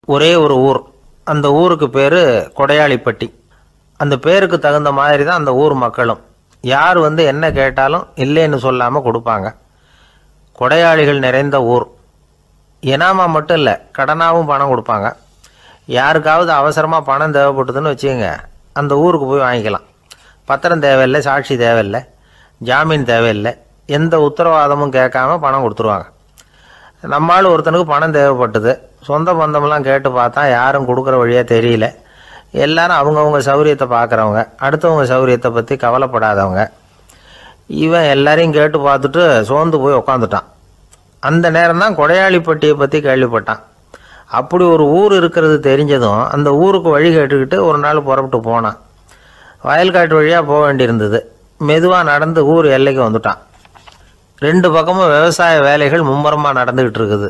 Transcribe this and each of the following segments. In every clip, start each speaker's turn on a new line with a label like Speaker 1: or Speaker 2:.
Speaker 1: ஒரே ஒரு ஊர். அந்த ஊருக்கு பேர் கொடையாளிப்பட்டி. அந்த பேருக்கு தகுந்த மாதிரி தான் அந்த ஊர் மக்களும். யார் என்ன கேட்டாலும் இல்லைன்னு சொல்லாமல் கொடுப்பாங்க. கொடையாளிகள் நிறைந்த ஊர். இனாமா மட்டும் இல்லை, கடனாகவும் பணம் கொடுப்பாங்க. யாருக்காவது அவசரமாக பணம் தேவைப்பட்டதுன்னு வச்சுக்கோங்க, அந்த ஊருக்கு போய் வாங்கிக்கலாம். பத்திரம் தேவையில்லை, சாட்சி தேவையில்லை, ஜாமீன் தேவையில்லை, எந்த உத்தரவாதமும் கேட்காம பணம் கொடுத்துருவாங்க. நம்மளால் ஒருத்தனுக்கு பணம் தேவைப்பட்டது. சொந்த பந்தமெல்லாம் கேட்டு பார்த்தா யாரும் கொடுக்குற வழியாக தெரியல. எல்லாரும் அவங்கவுங்க சௌரியத்தை பார்க்குறவங்க, அடுத்தவங்க சௌரியத்தை பற்றி கவலைப்படாதவங்க. இவன் எல்லாரையும் கேட்டு பார்த்துட்டு சோர்ந்து போய் உக்காந்துட்டான். அந்த நேரம் தான் கொடையாளிப்பட்டியை பற்றி கேள்விப்பட்டான். அப்படி ஒரு ஊர் இருக்கிறது தெரிஞ்சதும் அந்த ஊருக்கு வழி கேட்டுக்கிட்டு ஒரு நாள் புறப்பட்டு போனான். வயல்காட்டு வழியாக போக வேண்டியிருந்தது. மெதுவாக நடந்து ஊர் எல்லைக்கு வந்துட்டான். 2 பக்கமும் விவசாய வேலைகள் மும்முரமாக நடந்துக்கிட்டு இருக்குது.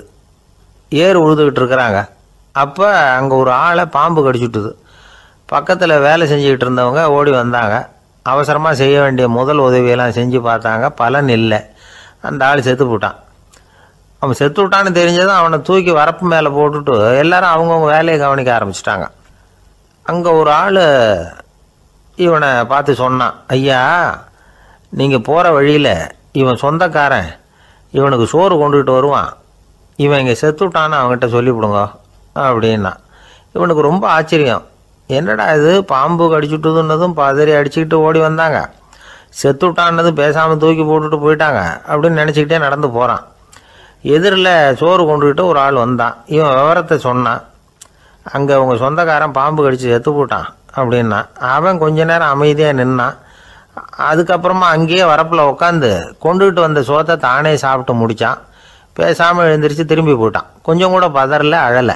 Speaker 1: ஏர் உழுதுகிட்டு இருக்கிறாங்க. அப்போ அங்கே ஒரு ஆளை பாம்பு கடிச்சுட்டுது. பக்கத்தில் வேலை செஞ்சுக்கிட்டு இருந்தவங்க ஓடி வந்தாங்க. அவசரமாக செய்ய வேண்டிய முதல் உதவியெல்லாம் செஞ்சு பார்த்தாங்க. பலன் இல்லை. அந்த ஆள் செத்து போட்டான். அவன் செத்து விட்டான்னு தெரிஞ்சதும் அவனை தூக்கி வரப்பு மேலே போட்டுட்டு எல்லாரும் அவங்கவுங்க வேலையை கவனிக்க ஆரம்பிச்சிட்டாங்க. அங்கே ஒரு ஆள் இவனை பார்த்து சொன்னான், ஐயா, நீங்கள் போகிற வழியில் இவன் சொந்தக்காரன் இவனுக்கு சோறு கொண்டுகிட்டு வருவான். இவன் இங்கே செத்துட்டான்னு அவங்ககிட்ட சொல்லிவிடுங்க அப்படின்னா. இவனுக்கு ரொம்ப ஆச்சரியம். என்னடா இது, பாம்பு கடிச்சுட்டுதுன்னதும் பதறி அடிச்சுக்கிட்டு ஓடி வந்தாங்க, செத்துட்டான்னதும் பேசாமல் தூக்கி போட்டுட்டு போயிட்டாங்க அப்படின்னு நினச்சிக்கிட்டே நடந்து போகிறான். எதிரில் சோறு கொண்டுக்கிட்டு ஒரு ஆள் வந்தான். இவன் விவரத்தை சொன்னான். அங்கே அவங்க சொந்தக்காரன் பாம்பு கடிச்சு செத்து போட்டான் அப்படின்னா. அவன் கொஞ்ச நேரம் அமைதியாக நின்னான். அதுக்கப்புறமா அங்கேயே வரப்பில் உட்காந்து கொண்டுகிட்டு வந்த சோத்தை தானே சாப்பிட்டு முடித்தான். பேசாமல் எழுந்திரிச்சு திரும்பி போயிட்டான். கொஞ்சம் கூட பதறல, அழலை.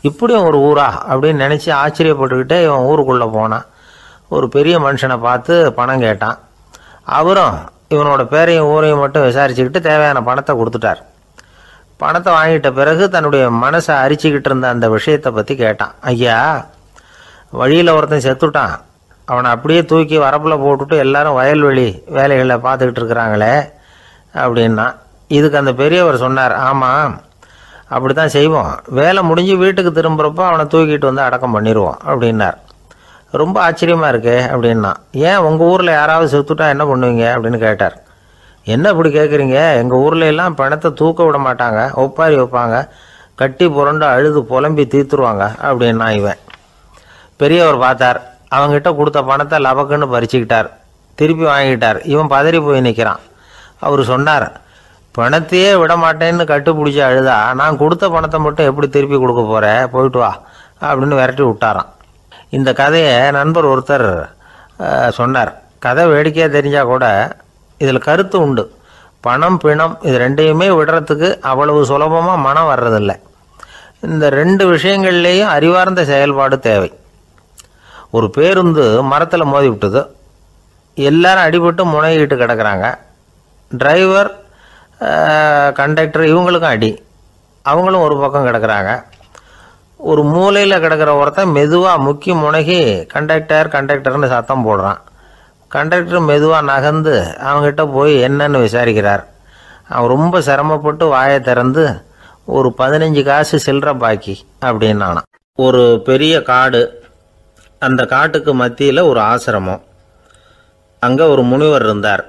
Speaker 1: இப்படியும் ஒரு ஊரா அப்படின்னு நினச்சி ஆச்சரியப்பட்டுக்கிட்டே இவன் ஊருக்குள்ளே போனான். ஒரு பெரிய மனுஷனை பார்த்து பணம் கேட்டான். அவரும் இவனோட பேரையும் ஊரையும் மட்டும் விசாரிச்சுக்கிட்டு தேவையான பணத்தை கொடுத்துட்டார். பணத்தை வாங்கிட்ட பிறகு தன்னுடைய மனசை அரிச்சிக்கிட்டு இருந்த அந்த விஷயத்தை பற்றி கேட்டான். ஐயா, வழியில் ஒருத்தன் செத்துட்டான், அவனை அப்படியே தூக்கி வரப்பில் போட்டுட்டு எல்லாரும் வயல்வெளி வேலைகளை பார்த்துக்கிட்டு இருக்கிறாங்களே அப்படின்னா. இதுக்கு அந்த பெரியவர் சொன்னார், ஆமாம், அப்படி தான் செய்வோம். வேலை முடிஞ்சு வீட்டுக்கு திரும்புகிறப்போ அவனை தூக்கிட்டு வந்து அடக்கம் பண்ணிடுவோம் அப்படின்னார். ரொம்ப ஆச்சரியமாக இருக்கே அப்படின்னா. ஏன் உங்கள் ஊரில் யாராவது செத்துட்டா என்ன பண்ணுவீங்க அப்படின்னு கேட்டார். என்ன இப்படி கேட்குறீங்க, எங்கள் ஊரில் எல்லாம் பணத்தை தூக்க விட மாட்டாங்க, ஒப்பாரி வைப்பாங்க, கட்டி புரண்டு அழுது புலம்பி தீர்த்துருவாங்க அப்படின்னா. இவன் பெரியவர் பார்த்தார். அவங்ககிட்ட கொடுத்த பணத்தை லபக்குன்னு பறிச்சுக்கிட்டார். திருப்பி வாங்கிட்டார். இவன் பதறி போய் நிற்கிறான். அவர் சொன்னார், பணத்தையே விட மாட்டேன்னு கட்டுப்பிடிச்சி அழுதா நான் கொடுத்த பணத்தை மட்டும் எப்படி திருப்பி கொடுக்க போகிறேன், போயிட்டு வா அப்படின்னு விரட்டி விட்டாரான். இந்த கதையை நண்பர் ஒருத்தர் சொன்னார். கதை வேடிக்கையாக தெரிஞ்சால் கூட இதில் கருத்து உண்டு. பணம் பிணம் இது ரெண்டையுமே விடுறதுக்கு அவ்வளவு சுலபமாக மனம் வர்றதில்லை. இந்த 2 விஷயங்கள்லேயும் அறிவார்ந்த செயல்பாடு தேவை. ஒரு பேருந்து மரத்தில் மோதி விட்டுது. எல்லாரும் அடிபட்டு முனைகிட்டு கிடக்கிறாங்க. டிரைவர், கண்டக்டர் இவங்களுக்கும் அடி. அவங்களும் ஒரு பக்கம் கிடக்கிறாங்க. ஒரு மூலையில் கிடக்கிற ஒருத்தன் மெதுவாக முக்கி முனகி கண்டக்டர்னு சத்தம் போடுறான். கண்டக்டர் மெதுவாக நகர்ந்து அவங்ககிட்ட போய் என்னன்னு விசாரிக்கிறார். அவன் ரொம்ப சிரமப்பட்டு வாயை திறந்து ஒரு 15 காசு சில்லற பாக்கி அப்படின்னானா. ஒரு பெரிய காடு. அந்த காட்டுக்கு மத்தியில் ஒரு ஆசிரமம். அங்கே ஒரு முனிவர் இருந்தார்.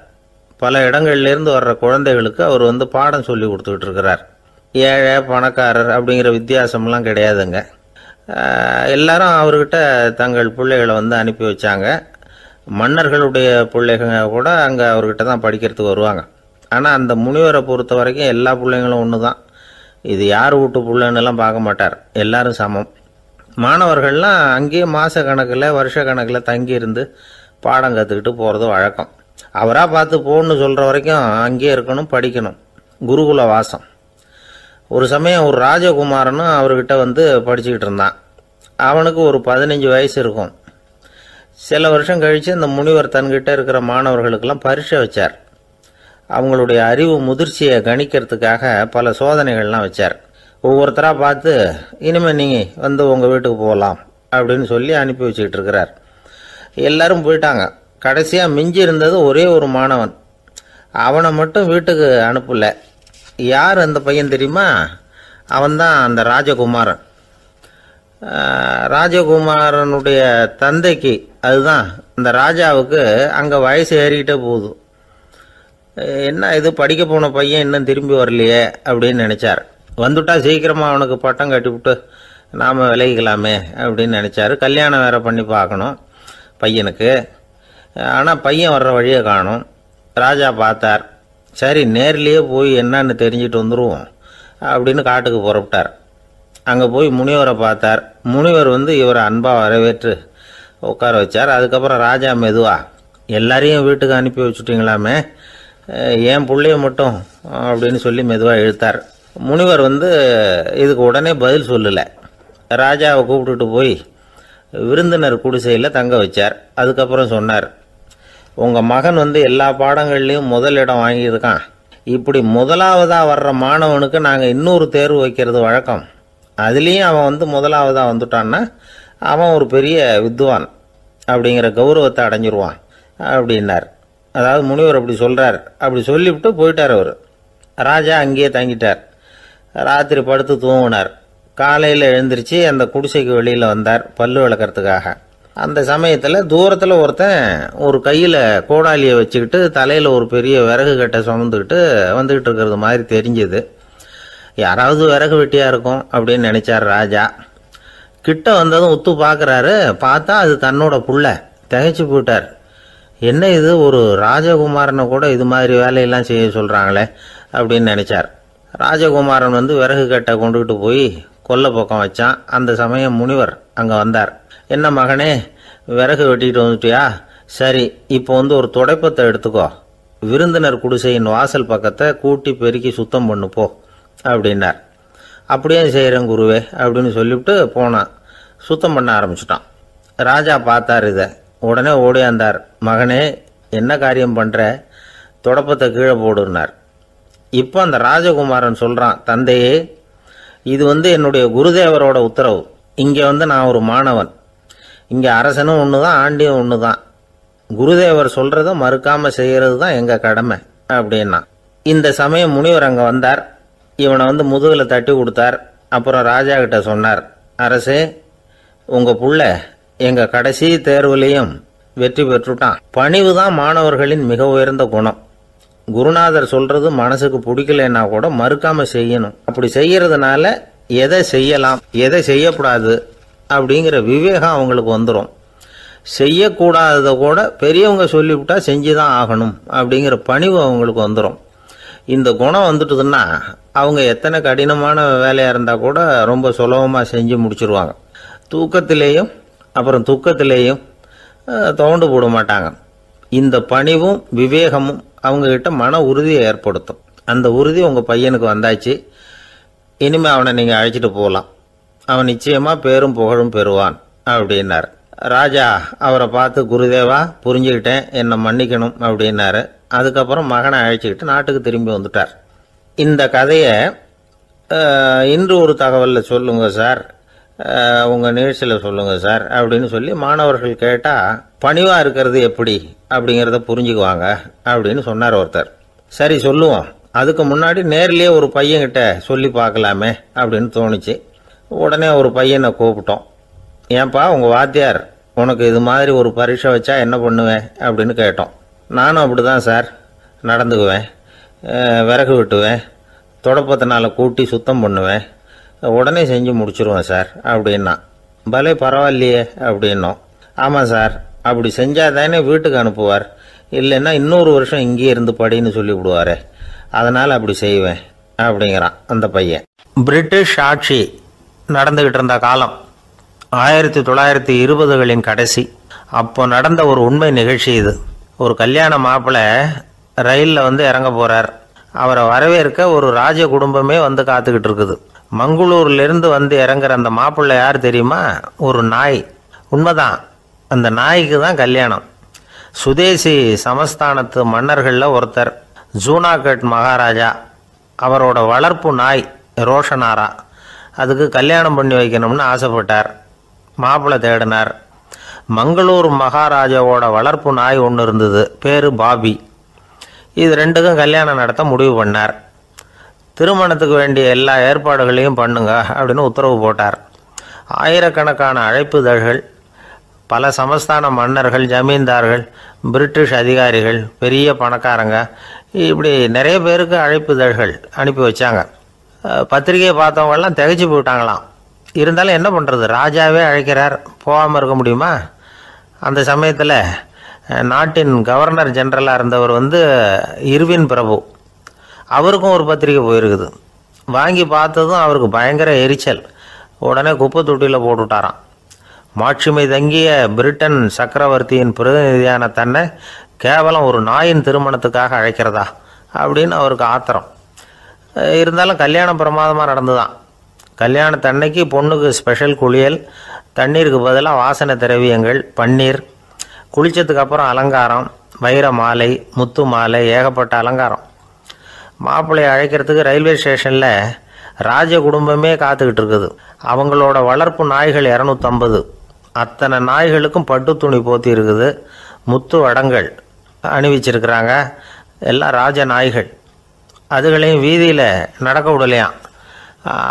Speaker 1: பல இடங்கள்லேருந்து வர்ற குழந்தைகளுக்கு அவர் பாடம் சொல்லி கொடுத்துக்கிட்டு இருக்கிறார். ஏழை பணக்காரர் அப்படிங்கிற வித்தியாசம்லாம் கிடையாதுங்க. எல்லாரும் அவர்கிட்ட தங்கள் பிள்ளைகளை அனுப்பி வச்சாங்க. மன்னர்களுடைய பிள்ளைங்க கூட அங்கே அவர்கிட்ட தான் படிக்கிறதுக்கு வருவாங்க. ஆனால் அந்த முனிவரை பொறுத்த வரைக்கும் எல்லா பிள்ளைங்களும் ஒன்று தான். இது யார் வீட்டு பிள்ளைன்னெல்லாம் பார்க்க மாட்டார். எல்லாரும் சமம். மாணவர்கள்லாம் அங்கேயே மாத கணக்கில் வருஷ கணக்கில் தங்கியிருந்து பாடம் கற்றுக்கிட்டு போகிறது வழக்கம். அவராக பார்த்து போன்னு சொல்கிற வரைக்கும் அங்கேயே இருக்கணும், படிக்கணும். குருகுல வாசம். ஒரு சமயம் ஒரு ராஜகுமாரனும் அவர்கிட்ட படிச்சுக்கிட்டு இருந்தான். அவனுக்கு ஒரு 15 வயசு இருக்கும். சில வருஷம் கழித்து இந்த முனிவர் தன்கிட்ட இருக்கிற மாணவர்களுக்கெல்லாம் பரீட்சை வச்சார். அவங்களுடைய அறிவு முதிர்ச்சியை கணிக்கிறதுக்காக பல சோதனைகள்லாம் வச்சார். ஒவ்வொருத்தராக பார்த்து இனிமேல் நீங்கள் உங்கள் வீட்டுக்கு போகலாம் அப்படின்னு சொல்லி அனுப்பி வச்சுக்கிட்டு இருக்கிறார். எல்லாரும் போயிட்டாங்க. கடைசியாக மிஞ்சி இருந்தது ஒரே ஒரு மாணவன். அவனை மட்டும் வீட்டுக்கு அனுப்பலை. யார் அந்த பையன் தெரியுமா? அவன்தான் அந்த ராஜகுமாரன். ராஜகுமாரனுடைய தந்தைக்கு, அதுதான் இந்த ராஜாவுக்கு, அங்கே வயசு ஏறிக்கிட்டே போகுது. என்ன இது படிக்க போன பையன் இன்னும் திரும்பி வரலையே அப்படின்னு நினச்சார். வந்துட்டா சீக்கிரமாக அவனுக்கு பட்டம் கட்டிவிட்டு நாம் விலகிக்கலாமே அப்படின்னு நினச்சாரு. கல்யாணம் வேறு பண்ணி பார்க்கணும் பையனுக்கு. ஆனால் பையன் வர்ற வழியை காணும். ராஜா பார்த்தார். சரி, நேர்லேயே போய் என்னன்னு தெரிஞ்சுட்டு வந்துடுவோம் அப்படின்னு காட்டுக்கு புறப்பட்டார். அங்கே போய் முனிவரை பார்த்தார். முனிவர் இவரை அன்பாக வரவேற்று உட்கார வச்சார். அதுக்கப்புறம் ராஜா மெதுவா, எல்லாரையும் வீட்டுக்கு அனுப்பி வச்சுட்டிங்களாமே, ஏன் பிள்ளைய மட்டும் அப்படின்னு சொல்லி மெதுவாக இழுத்தார். முனிவர் இதுக்கு உடனே பதில் சொல்லலை. ராஜாவை கூப்பிட்டுட்டு போய் விருந்தினர் குடிசையில் தங்க வச்சார். அதுக்கப்புறம் சொன்னார், உங்கள் மகன் எல்லா பாடங்கள்லேயும் முதலிடம் வாங்கியிருக்கான். இப்படி முதலாவதாக வர்ற மாணவனுக்கு நாங்கள் இன்னொரு தேர்வு வைக்கிறது வழக்கம். அதுலேயும் அவன் முதலாவதாக வந்துட்டான்னா அவன் ஒரு பெரிய வித்வான் அப்படிங்கிற கௌரவத்தை அடைஞ்சிருவான் அப்படின்னார். அதாவது முனிவர் அப்படி சொல்கிறார். அப்படி சொல்லிவிட்டு போயிட்டார் அவர். ராஜா அங்கேயே தங்கிட்டார். ராத்திரி படுத்து தூங்கினார். காலையில் எழுந்திரிச்சு அந்த குடிசைக்கு வெளியில் வந்தார் பல்லு விளக்கிறதுக்காக. அந்த சமயத்தில் தூரத்தில் ஒருத்தன் ஒரு கையில் கோடாலியை வச்சுக்கிட்டு தலையில் ஒரு பெரிய விறகு கட்டை சுமந்துக்கிட்டு வந்துக்கிட்டு இருக்கிறது மாதிரி தெரிஞ்சது. யாராவது விறகு வெட்டியாக இருக்கும் அப்படின்னு நினச்சார் ராஜா. கிட்ட வந்ததும் உத்து பார்க்குறாரு. பார்த்தா அது தன்னோட புள்ள. திகைச்சு போயிட்டார். என்ன இது, ஒரு ராஜகுமாரனை கூட இது மாதிரி வேலையெல்லாம் செய்ய சொல்கிறாங்களே அப்படின்னு நினச்சார். ராஜகுமாரன் விறகு கட்டை கொண்டுகிட்டு போய் கொல்லை பக்கம் வச்சான். அந்த சமயம் முனிவர் அங்கே வந்தார். என்ன மகனே, விறகு வெட்டிட்டு வந்துட்டியா? சரி, இப்போ ஒரு துடைப்பத்தை எடுத்துக்கோ, விருந்தினர் குடிசையின் வாசல் பக்கத்தை கூட்டி பெருக்கி சுத்தம் பண்ணு போ அப்படின்னார். அப்படியே செய்கிறேன் குருவே அப்படின்னு சொல்லிவிட்டு போனான். சுத்தம் பண்ண ஆரம்பிச்சிட்டான். ராஜா பார்த்தார் இதை. உடனே ஓடியாந்தார். மகனே, என்ன காரியம் பண்ணுற? துடப்பத்தை கீழே போடுனார். இப்போ அந்த ராஜகுமாரன் சொல்கிறான், தந்தையே, இது என்னுடைய குருதேவரோட உத்தரவு. இங்கே நான் ஒரு மாணவன். இங்கே அரசனும் ஒன்று தான், ஆண்டியும் ஒன்று தான். குருதேவர் சொல்கிறத மறுக்காமல் செய்கிறது தான் எங்கள் கடமை அப்படின்னா. இந்த சமயம் முனிவர் அங்கே வந்தார். இவனை முதுகில் தட்டி கொடுத்தார். அப்புறம் ராஜா கிட்ட சொன்னார், அரசே, உங்கள் புள்ள எங்கள் கடைசி தேர்வுலையும் வெற்றி பெற்றுட்டான். பணிவு தான் மாணவர்களின் மிக உயர்ந்த குணம். குருநாதர் சொல்றது மனசுக்கு பிடிக்கலன்னா கூட மறுக்காம செய்யணும். அப்படி செய்யறதுனால எதை செய்யலாம் எதை செய்யக்கூடாது அப்படிங்கிற விவேகம் அவங்களுக்கு வந்துடும். செய்யக்கூடாததை கூட பெரியவங்க சொல்லிவிட்டா செஞ்சுதான் ஆகணும் அப்படிங்கிற பணிவு அவங்களுக்கு வந்துடும். இந்த குணம் வந்துட்டுதுன்னா அவங்க எத்தனை கடினமான வேலையாக இருந்தால் கூட ரொம்ப சுலபமாக செஞ்சு முடிச்சிருவாங்க. தூக்கத்திலேயும் அப்புறம் துக்கத்திலேயும் தோண்டு போட மாட்டாங்க. இந்த பணிவும் விவேகமும் அவங்கக்கிட்ட மன உறுதியை ஏற்படுத்தும். அந்த உறுதி உங்கள் பையனுக்கு வந்தாச்சு. இனிமேல் அவனை நீங்கள் அழைச்சிட்டு போகலாம். அவன் நிச்சயமாக பேரும் புகழும் பெறுவான் அப்படின்னார். ராஜா அவரை பார்த்து, குருதேவா, புரிஞ்சுக்கிட்டேன், என்னை மன்னிக்கணும் அப்படின்னாரு. அதுக்கப்புறம் மகனை அழைச்சிக்கிட்டு நாட்டுக்கு திரும்பி வந்துட்டார். இந்த கதையை இன்று ஒரு தகவலில் சொல்லுங்க சார், உங்கள் நிகழ்ச்சியில் சொல்லுங்க சார் அப்படின்னு சொல்லி மாணவர்கள் கேட்டால் பணிவாக இருக்கிறது எப்படி அப்படிங்கிறத புரிஞ்சுக்குவாங்க அப்படின்னு சொன்னார் ஒருத்தர். சரி சொல்லுவோம், அதுக்கு முன்னாடி நேர்லேயே ஒரு பையன்கிட்ட சொல்லி பார்க்கலாமே அப்படின்னு தோணுச்சு. உடனே ஒரு பையனை கூப்பிட்டோம். ஏன்பா, உங்கள் வாத்தியார் உனக்கு இது மாதிரி ஒரு பரீட்சை வச்சா என்ன பண்ணுவேன் அப்படின்னு கேட்டோம். நானும் அப்படி தான் சார் நடந்துக்குவேன், விறகு வெட்டுவேன், தொடப்பத்தினால கூட்டி சுத்தம் பண்ணுவேன், உடனே செஞ்சு முடிச்சிருவேன் சார் அப்படின்னா. பலே பரவாயில்லையே அப்படின்னோம். ஆமாம் சார், அப்படி செஞ்சால் தானே வீட்டுக்கு அனுப்புவார், இல்லைன்னா இன்னொரு வருஷம் இங்கேயே இருந்து படின்னு சொல்லிவிடுவார், அதனால் அப்படி செய்வேன் அப்படிங்கிறான் அந்த பையன். பிரிட்டிஷ் ஆட்சி நடந்துக்கிட்டு இருந்த காலம் 1920களின் கடைசி. அப்போ நடந்த ஒரு உண்மை நிகழ்ச்சி இது. ஒரு கல்யாண மாப்பிள்ளை ரயிலில் இறங்க போகிறார். அவரை வரவேற்க ஒரு ராஜ குடும்பமே காத்துக்கிட்டு இருக்குது. மங்களூர்லேருந்து இறங்குற அந்த மாப்பிள்ளை யார் தெரியுமா? ஒரு நாய். உண்மைதான், அந்த நாய்க்கு தான் கல்யாணம். சுதேசி சமஸ்தானத்து மன்னர்களில் ஒருத்தர் ஜூனாகட் மகாராஜா. அவரோட வளர்ப்பு நாய் ரோஷனாரா. அதுக்கு கல்யாணம் பண்ணி வைக்கணும்னு ஆசைப்பட்டார். மாப்பிள்ளை தேடினார். மங்களூர் மகாராஜாவோட வளர்ப்பு நாய் ஒன்று இருந்தது, பேர் பாபி. இது ரெண்டுக்கும் கல்யாணம் நடத்த முடிவு பண்ணார். திருமணத்துக்கு வேண்டிய எல்லா ஏற்பாடுகளையும் பண்ணுங்க அப்படின்னு உத்தரவு போட்டார். ஆயிரக்கணக்கான அழைப்புதழ்கள், பல சமஸ்தான மன்னர்கள், ஜமீன்தார்கள், பிரிட்டிஷ் அதிகாரிகள், பெரிய பணக்காரங்க, இப்படி நிறைய பேருக்கு அழைப்புதழ்கள் அனுப்பி வச்சாங்க. பத்திரிகையை பார்த்தவங்கெல்லாம் திகைச்சு போயிட்டாங்களாம். இருந்தாலும் என்ன பண்ணுறது, ராஜாவே அழைக்கிறார், போகாமல் இருக்க முடியுமா? அந்த சமயத்தில் நாட்டின் கவர்னர் ஜெனரலாக இருந்தவர் இர்வின் பிரபு, அவருக்கும் ஒரு பத்திரிகை போயிருக்குது. வாங்கி பார்த்ததும் அவருக்கு பயங்கர எரிச்சல். உடனே குப்பை தொட்டியில் போட்டுவிட்டாராம். மாட்சிமை தங்கிய பிரிட்டன் சக்கரவர்த்தியின் பிரதிநிதியான தன்னை கேவலம் ஒரு நாயின் திருமணத்துக்காக அழைக்கிறதா அப்படின்னு அவருக்கு ஆத்திரம். இருந்தாலும் கல்யாணம் பிரமாதமாக நடந்துதான். கல்யாணத்தன்னைக்கு பொண்ணுக்கு ஸ்பெஷல் குளியல், தண்ணீருக்கு பதிலாக வாசனை திரவியங்கள், பன்னீர், குளித்ததுக்கு அப்புறம் அலங்காரம், வைர மாலை, முத்து மாலை, ஏகப்பட்ட அலங்காரம். மாப்பிள்ளையை அழைக்கிறதுக்கு ரயில்வே ஸ்டேஷனில் ராஜ குடும்பமே காத்துக்கிட்டு இருக்குது. அவங்களோட வளர்ப்பு நாய்கள் 250. அத்தனை நாய்களுக்கும் பட்டு துணி போத்தி இருக்குது. முத்து வடங்கள் அணிவிச்சிருக்கிறாங்க. எல்லாம் ராஜ நாய்கள். அதுகளையும் வீதியில் நடக்க விடலையாம்.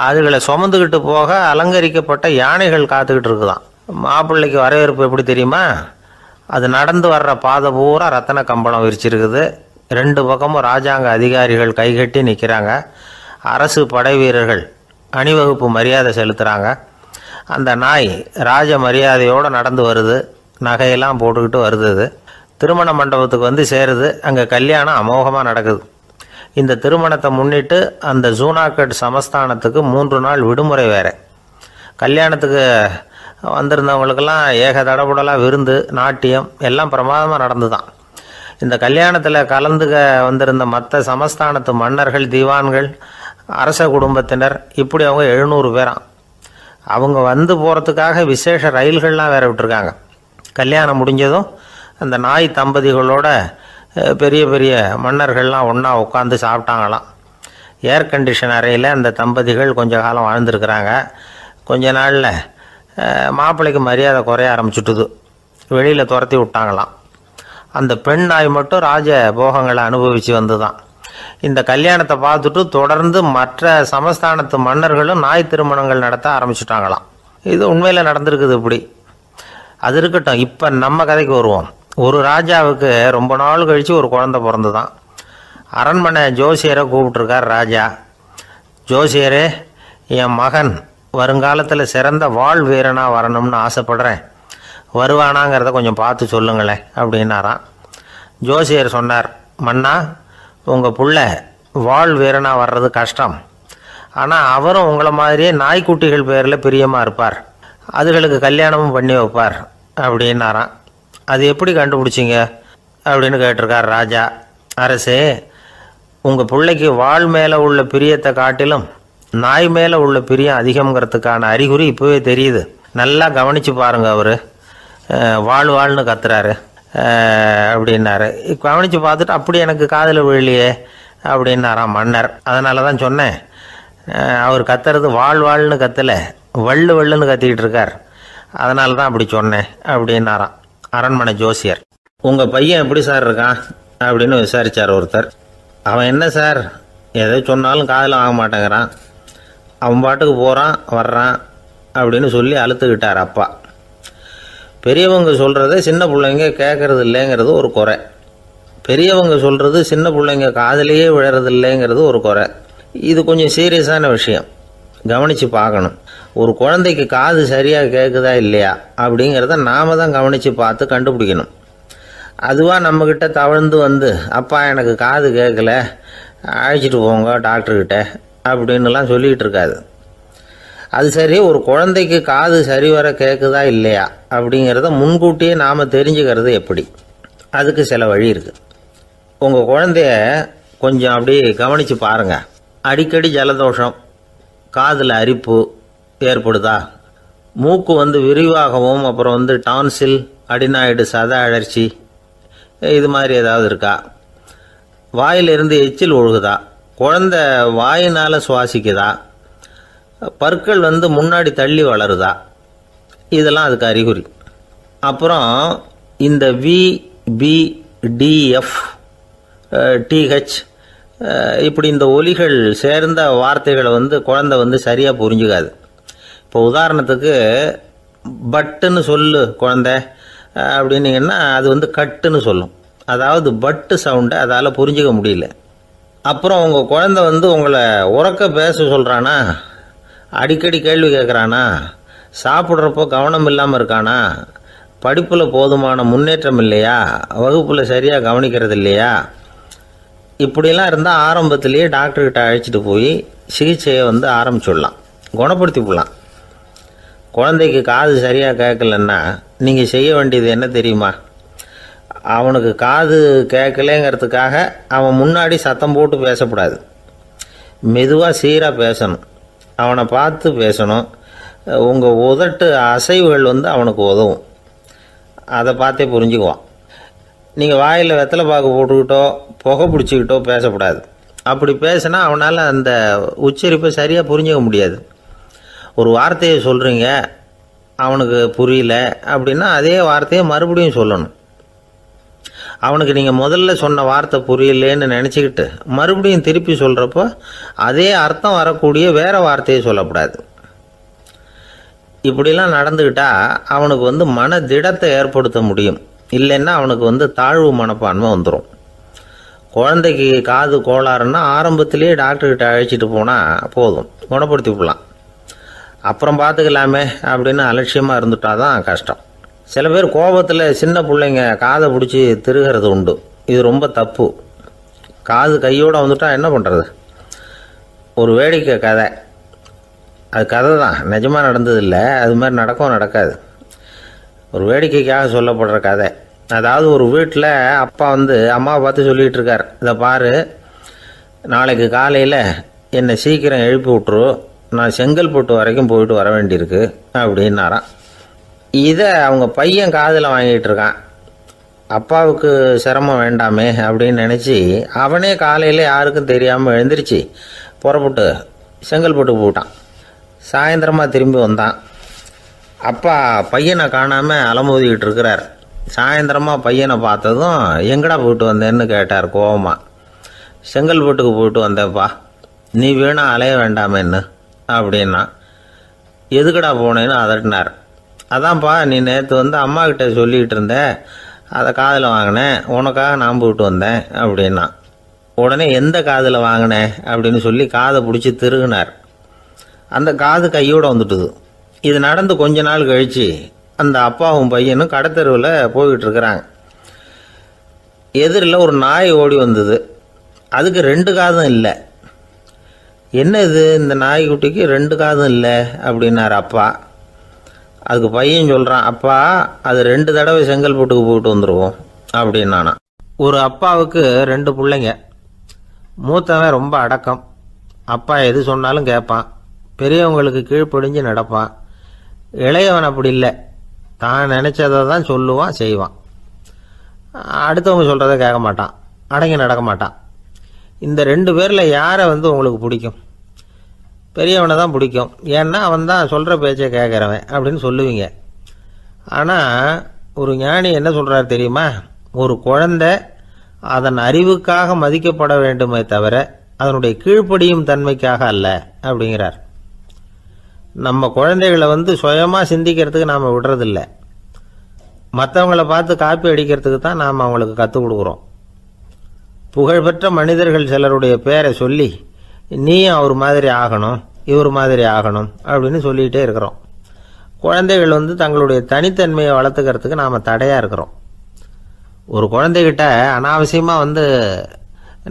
Speaker 1: அதுகளை சுமந்துக்கிட்டு போக அலங்கரிக்கப்பட்ட யானைகள் காத்துக்கிட்டு இருக்குதான். மாப்பிள்ளைக்கு வரவேற்பு எப்படி தெரியுமா? அது நடந்து வர்ற பாதை பூரா ரத்தன கம்பளம் விரிச்சிருக்குது. 2 பக்கமும் ராஜாங்க அதிகாரிகள் கைகட்டி நிற்கிறாங்க. அரசு படை வீரர்கள் அணிவகுப்பு மரியாதை செலுத்துகிறாங்க. அந்த நாய் ராஜ மரியாதையோடு நடந்து வருது. நகையெல்லாம் போட்டுக்கிட்டு வருது. திருமண மண்டபத்துக்கு சேருது. அங்கே கல்யாணம் அமோகமாக நடக்குது. இந்த திருமணத்தை முன்னிட்டு அந்த ஜூனாகட் சமஸ்தானத்துக்கு 3 நாள் விடுமுறை வேறு. கல்யாணத்துக்கு வந்திருந்தவங்களுக்கெல்லாம் ஏக தடபுடலாக விருந்து, நாட்டியம் எல்லாம் பிரமாதமாக நடந்து தான். இந்த கல்யாணத்தில் கலந்துக்க வந்திருந்த மற்ற சமஸ்தானத்து மன்னர்கள், தீவான்கள், அரச குடும்பத்தினர், இப்படி அவங்க 700 பேராம். அவங்க போகிறதுக்காக விசேஷ ரயில்கள்லாம் வேற விட்டுருக்காங்க. கல்யாணம் முடிஞ்சதும் அந்த நாய் தம்பதிகளோட பெரிய பெரிய மன்னர்கள்லாம் ஒன்றா உட்காந்து சாப்பிட்டாங்களாம். ஏர் கண்டிஷன் அறையில் அந்த தம்பதிகள் கொஞ்ச காலம் வாழ்ந்துருக்கிறாங்க. கொஞ்ச நாளில் மாப்பிள்ளைக்கு மரியாதை குறைய ஆரம்பிச்சுட்டுது. வெளியில் துரத்தி விட்டாங்களாம். அந்த பெண் நாய் மட்டும் ராஜ போகங்களை அனுபவித்து வந்து தான். இந்த கல்யாணத்தை பார்த்துட்டு தொடர்ந்து மற்ற சமஸ்தானத்து மன்னர்களும் நாய் திருமணங்கள் நடத்த ஆரம்பிச்சுட்டாங்களாம். இது உண்மையில் நடந்திருக்குது. இப்படி அது இருக்கட்டும். இப்போ நம்ம கதைக்கு வருவோம். ஒரு ராஜாவுக்கு ரொம்ப நாள் கழித்து ஒரு குழந்தை பிறந்து தான். அரண்மனை ஜோசியரை கூப்பிட்டுருக்கார் ராஜா. ஜோசியரே, என் மகன் வருங்காலத்தில் சிறந்த வாழ் வீரனாக வரணும்னு ஆசைப்படுறேன், வருவானாங்கிறத கொஞ்சம் பார்த்து சொல்லுங்களேன் அப்படின்னாராம். ஜோசியர் சொன்னார், மன்னா, உங்கள் புள்ள வாழ் வீரனாக வர்றது கஷ்டம். ஆனால் அவரும் உங்களை மாதிரியே நாய்க்குட்டிகள் பேரில் பிரியமாக இருப்பார், அதுகளுக்கு கல்யாணமும் பண்ணி வைப்பார் அப்படின்னாராம். அது எப்படி கண்டுபிடிச்சிங்க அப்படின்னு கேட்டிருக்கார் ராஜா. அரசே, உங்கள் பிள்ளைக்கு வாழ் மேலே உள்ள பிரியத்தை காட்டிலும் நாய் மேலே உள்ள பிரியம் அதிகங்கிறதுக்கான அறிகுறி இப்போவே தெரியுது. நல்லா கவனித்து பாருங்கள். அவர் வாழ்னு கத்துறாரு அப்படின்னாரு. கவனித்து பார்த்துட்டு அப்படி எனக்கு காதில் விழலையே அப்படின்னாராம் மன்னர். அதனால தான் சொன்னேன், அவர் கத்துறது வாழ்னு கத்தலை, வள்ளுன்னு கத்திக்கிட்டு இருக்கார், அதனால தான் அப்படி சொன்னேன் அப்படின்னாராம் அரண்மனை ஜோசியர். உங்கள் பையன் எப்படி சார் இருக்கான் அப்படின்னு விசாரித்தார் ஒருத்தர். அவன் என்ன சார், எதை சொன்னாலும் காதில் வாங்க மாட்டேங்கிறான், அவன் பாட்டுக்கு போகிறான் வர்றான் அப்படின்னு சொல்லி அழுத்துக்கிட்டார் அப்பா. பெரியவங்க சொல்கிறத சின்ன பிள்ளைங்க கேட்கறது இல்லைங்கிறது ஒரு குறை. பெரியவங்க சொல்கிறது சின்ன பிள்ளைங்க காதலையே விழறது இல்லைங்கிறது ஒரு குறை. இது கொஞ்சம் சீரியஸான விஷயம், கவனித்து பார்க்கணும். ஒரு குழந்தைக்கு காது சரியாக கேட்குதா இல்லையா அப்படிங்கிறத நாம தான் கவனித்து பார்த்து கண்டுபிடிக்கணும். அதுவாக நம்மக்கிட்ட தவழ்ந்து அப்பா எனக்கு காது கேட்கல, அழைச்சிட்டு போங்க டாக்டர்கிட்ட அப்படின்னுலாம் சொல்லிகிட்டு இருக்காது. அது சரி, ஒரு குழந்தைக்கு காது சரிவர கேட்குதா இல்லையா அப்படிங்கிறத முன்கூட்டியே நாம் தெரிஞ்சுக்கிறது எப்படி? அதுக்கு சில வழி இருக்குது. உங்கள் குழந்தைய கொஞ்சம் அப்படியே கவனித்து பாருங்கள். அடிக்கடி ஜலதோஷம், காதில் அரிப்பு ஏற்படுதா, மூக்கு விரிவாகவும், அப்புறம் டான்சில், அடினாய்டு, சத அழற்சி, இது மாதிரி ஏதாவது இருக்கா, வாயிலிருந்து எச்சில் ஒழுகுதா, குழந்தை வாயினால் சுவாசிக்குதா, பற்கள் முன்னாடி தள்ளி வளருதா, இதெல்லாம் அதுக்கு அறிகுறி. அப்புறம் இந்த VBDF TH இப்படி இந்த ஒலிகள் சேர்ந்த வார்த்தைகளை குழந்தை சரியாக புரிஞ்சுக்காது. இப்போ உதாரணத்துக்கு பட்டுன்னு சொல்லு குழந்தை அப்படின்னீங்கன்னா அது வந்து கட்டுன்னு சொல்லும். அதாவது பட்டு சவுண்டை அதால் புரிஞ்சிக்க முடியல. அப்புறம் உங்கள் குழந்தை வந்து உங்களை உறக்க பேச சொல்கிறானா, அடிக்கடி கேள்வி கேட்குறானா, சாப்பிட்றப்போ கவனம் இல்லாமல் இருக்கானா, படிப்பில் போதுமான முன்னேற்றம் இல்லையா, வகுப்பில் சரியாக கவனிக்கிறது இல்லையா, இப்படிலாம் இருந்தால் ஆரம்பத்திலேயே டாக்டர்கிட்ட அழைச்சிட்டு போய் சிகிச்சையை வந்து ஆரம்பிச்சுடலாம், குணப்படுத்தி விடலாம். குழந்தைக்கு காது சரியாக கேட்கலன்னா நீங்கள் செய்ய வேண்டியது என்ன தெரியுமா? அவனுக்கு காது கேட்கலேங்கிறதுக்காக அவன் முன்னாடி சத்தம் போட்டு பேசக்கூடாது. மெதுவாக சீராக பேசணும், அவனை பார்த்து பேசணும். உங்கள் உதட்டு அசைவுகள் வந்து அவனுக்கு உதவும், அதை பார்த்தே புரிஞ்சுக்குவான். நீங்கள் வாயில் வெத்தலை பாக்கு போட்டுக்கிட்டோ புகை பிடிச்சிக்கிட்டோ பேசக்கூடாது. அப்படி பேசினா அவனால் அந்த உச்சரிப்பை சரியாக புரிஞ்சிக்க முடியாது. ஒரு வார்த்தையை சொல்கிறீங்க, அவனுக்கு புரியல அப்படின்னா அதே வார்த்தையை மறுபடியும் சொல்லணும். அவனுக்கு நீங்கள் முதல்ல சொன்ன வார்த்தை புரியலேன்னு நினச்சிக்கிட்டு மறுபடியும் திருப்பி சொல்கிறப்போ அதே அர்த்தம் வரக்கூடிய வேறு வார்த்தையை சொல்லக்கூடாது. இப்படிலாம் நடந்துக்கிட்டால் அவனுக்கு வந்து மன திடத்தை ஏற்படுத்த முடியும். இல்லைன்னா அவனுக்கு வந்து தாழ்வு மனப்பான்மை வந்துடும். குழந்தைக்கு காது கோளாறுன்னா ஆரம்பத்திலேயே டாக்டர்கிட்ட அழைச்சிட்டு போனால் போதும், குணப்படுத்தி விடலாம். அப்புறம் பார்த்துக்கலாமே அப்படின்னு அலட்சியமாக இருந்துட்டால் தான் கஷ்டம். சில பேர் கோபத்தில் சின்ன பிள்ளைங்க காதை பிடிச்சி திருகிறது உண்டு. இது ரொம்ப தப்பு. காது கையோடு வந்துட்டால் என்ன பண்ணுறது? ஒரு வேடிக்கை கதை, அது கதை தான், நிஜமாக நடந்ததில்லை, அது மாதிரி நடக்கவும் நடக்காது. ஒரு வேடிக்கைக்காக சொல்லப்படுற கதை. அதாவது ஒரு வீட்டில் அப்பா வந்து அம்மாவை பார்த்து சொல்லிகிட்டு இருக்கார், இதை பாரு, நாளைக்கு காலையில் என்னை சீக்கிரம் எழுப்பி விட்ரு, நான் செங்கல்பட்டு வரைக்கும் போயிட்டு வர வேண்டியிருக்கு அப்படின்னாராம். இதை அவங்க பையன் காதில் வாங்கிட்டு இருக்கான். அப்பாவுக்கு சிரமம் வேண்டாமே அப்படின்னு நினச்சி அவனே காலையில் யாருக்கும் தெரியாமல் எழுந்திரிச்சு புறப்பட்டு செங்கல்பட்டுக்கு போட்டான். சாயந்தரமாக திரும்பி வந்தான். அப்பா பையனை காணாமல் அலமோதிக்கிட்டு இருக்கிறார். சாயந்தரமாக பையனை பார்த்ததும் எங்கடா போயிட்டு வந்தேன்னு கேட்டார் கோவமாக. செங்கல்பட்டுக்கு போயிட்டு வந்தேன்ப்பா, நீ வீணா அலைய வேண்டாமேன்னு அப்படின்னா. எதுக்கடா போனேன்னு அதட்டினார். அதான்ப்பா, நீ நேற்று வந்து அம்மாக்கிட்ட சொல்லிக்கிட்டு இருந்த, அதை காதில் வாங்கினேன், உனக்காக நான் போயிட்டு வந்தேன் அப்படின்னா. உடனே எந்த காதில் வாங்கினேன் அப்படின்னு சொல்லி காதை பிடிச்சி திருகினார். அந்த காது கையோடு வந்துட்டுது. இது நடந்து கொஞ்ச நாள் கழித்து அந்த அப்பாவும் பையனும் கடத்தெருவில் போய்கிட்டு இருக்கிறாங்க. எதிரில் ஒரு நாய் ஓடி வந்தது. அதுக்கு 2 காதும் இல்லை. என்ன இது, இந்த நாய்க்குட்டிக்கு 2 காதும் இல்லை அப்படின்னார் அப்பா. அதுக்கு பையன் சொல்கிறான், அப்பா அது 2 தடவை செங்கல்பட்டுக்கு போயிட்டு வந்துடுவோம் அப்படின்னானா. ஒரு அப்பாவுக்கு 2 பிள்ளைங்க. மூத்தவன் ரொம்ப அடக்கம், அப்பா எது சொன்னாலும் கேட்பான், பெரியவங்களுக்கு கீழ்ப்படிஞ்சு நடப்பான். இளையவன் அப்படி இல்லை, தான் நினச்சதை தான் சொல்லுவான், செய்வான். அடுத்தவங்க சொல்கிறத கேட்க மாட்டான், அடங்கி நடக்க மாட்டான். இந்த 2 பேரில் யாரை வந்து உங்களுக்கு பிடிக்கும்? பெரியவனை தான் பிடிக்கும், ஏன்னா அவன் தான் சொல்கிற பேச்சை கேட்குறவன் அப்படின்னு சொல்லுவீங்க. ஆனால் ஒரு ஞானி என்ன சொல்கிறார் தெரியுமா? ஒரு குழந்தை அதன் அறிவுக்காக மதிக்கப்பட வேண்டுமே தவிர அதனுடைய கீழ்ப்படியும் தன்மைக்காக அல்ல அப்படிங்கிறார். நம்ம குழந்தைகளை வந்து சுயமாக சிந்திக்கிறதுக்கு நாம் விடுறதில்லை, மற்றவங்கள பார்த்து காப்பி அடிக்கிறதுக்கு தான் நாம் அவங்களுக்கு கற்றுக் கொடுக்குறோம். புகழ்பெற்ற மனிதர்கள் சிலருடைய பேரை சொல்லி நீயும் அவர் மாதிரி ஆகணும், இவர் மாதிரி ஆகணும் அப்படின்னு சொல்லிகிட்டே இருக்கிறோம். குழந்தைகள் வந்து தங்களுடைய தனித்தன்மையை வளர்த்துக்கிறதுக்கு நாம் தடையாக இருக்கிறோம். ஒரு குழந்தைகிட்ட அனாவசியமாக வந்து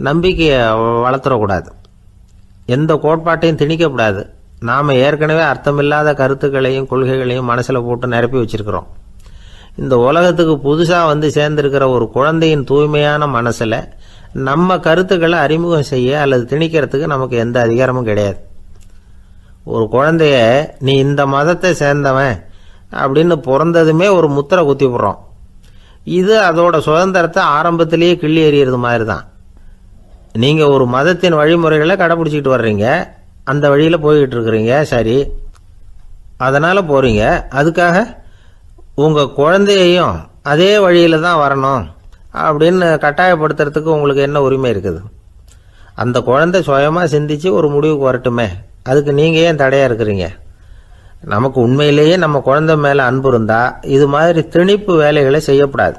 Speaker 1: நம்பிக்கையை வளர்த்துடக்கூடாது, எந்த கோட்பாட்டையும் திணிக்கக்கூடாது. நாம் ஏற்கனவே அர்த்தமில்லாத கருத்துக்களையும் கொள்கைகளையும் மனசில் போட்டு நிரப்பி வச்சுருக்கிறோம். இந்த உலகத்துக்கு புதுசாக வந்து சேர்ந்திருக்கிற ஒரு குழந்தையின் தூய்மையான மனசில் நம்ம கருத்துக்களை அறிமுகம் செய்ய அல்லது திணிக்கிறதுக்கு நமக்கு எந்த அதிகாரமும் கிடையாது. ஒரு குழந்தைய நீ இந்த மதத்தை சேர்ந்தவன் அப்படின்னு பிறந்ததுமே ஒரு முத்திரை குத்தி போடுறோம். இது அதோட சுதந்திரத்தை ஆரம்பத்திலேயே கிள்ளி எறிகிறது மாதிரி தான். நீங்கள் ஒரு மதத்தின் வழிமுறைகளை கடைப்பிடிச்சிக்கிட்டு வர்றீங்க, அந்த வழியில் போய்கிட்டு இருக்கிறீங்க, சரி, அதனால் போகிறீங்க. அதுக்காக உங்கள் குழந்தையையும் அதே வழியில் தான் வரணும் அப்படின்னு கட்டாயப்படுத்துறதுக்கு உங்களுக்கு என்ன உரிமை இருக்குது? அந்த குழந்தை சுயமாக சிந்திச்சு ஒரு முடிவுக்கு வரட்டுமே, அதுக்கு நீங்கள் ஏன் தடையாக இருக்கிறீங்க? நமக்கு உண்மையிலேயே நம்ம குழந்தை மேலே அன்பு இருந்தால் இது மாதிரி திணிப்பு வேலைகளை செய்யக்கூடாது.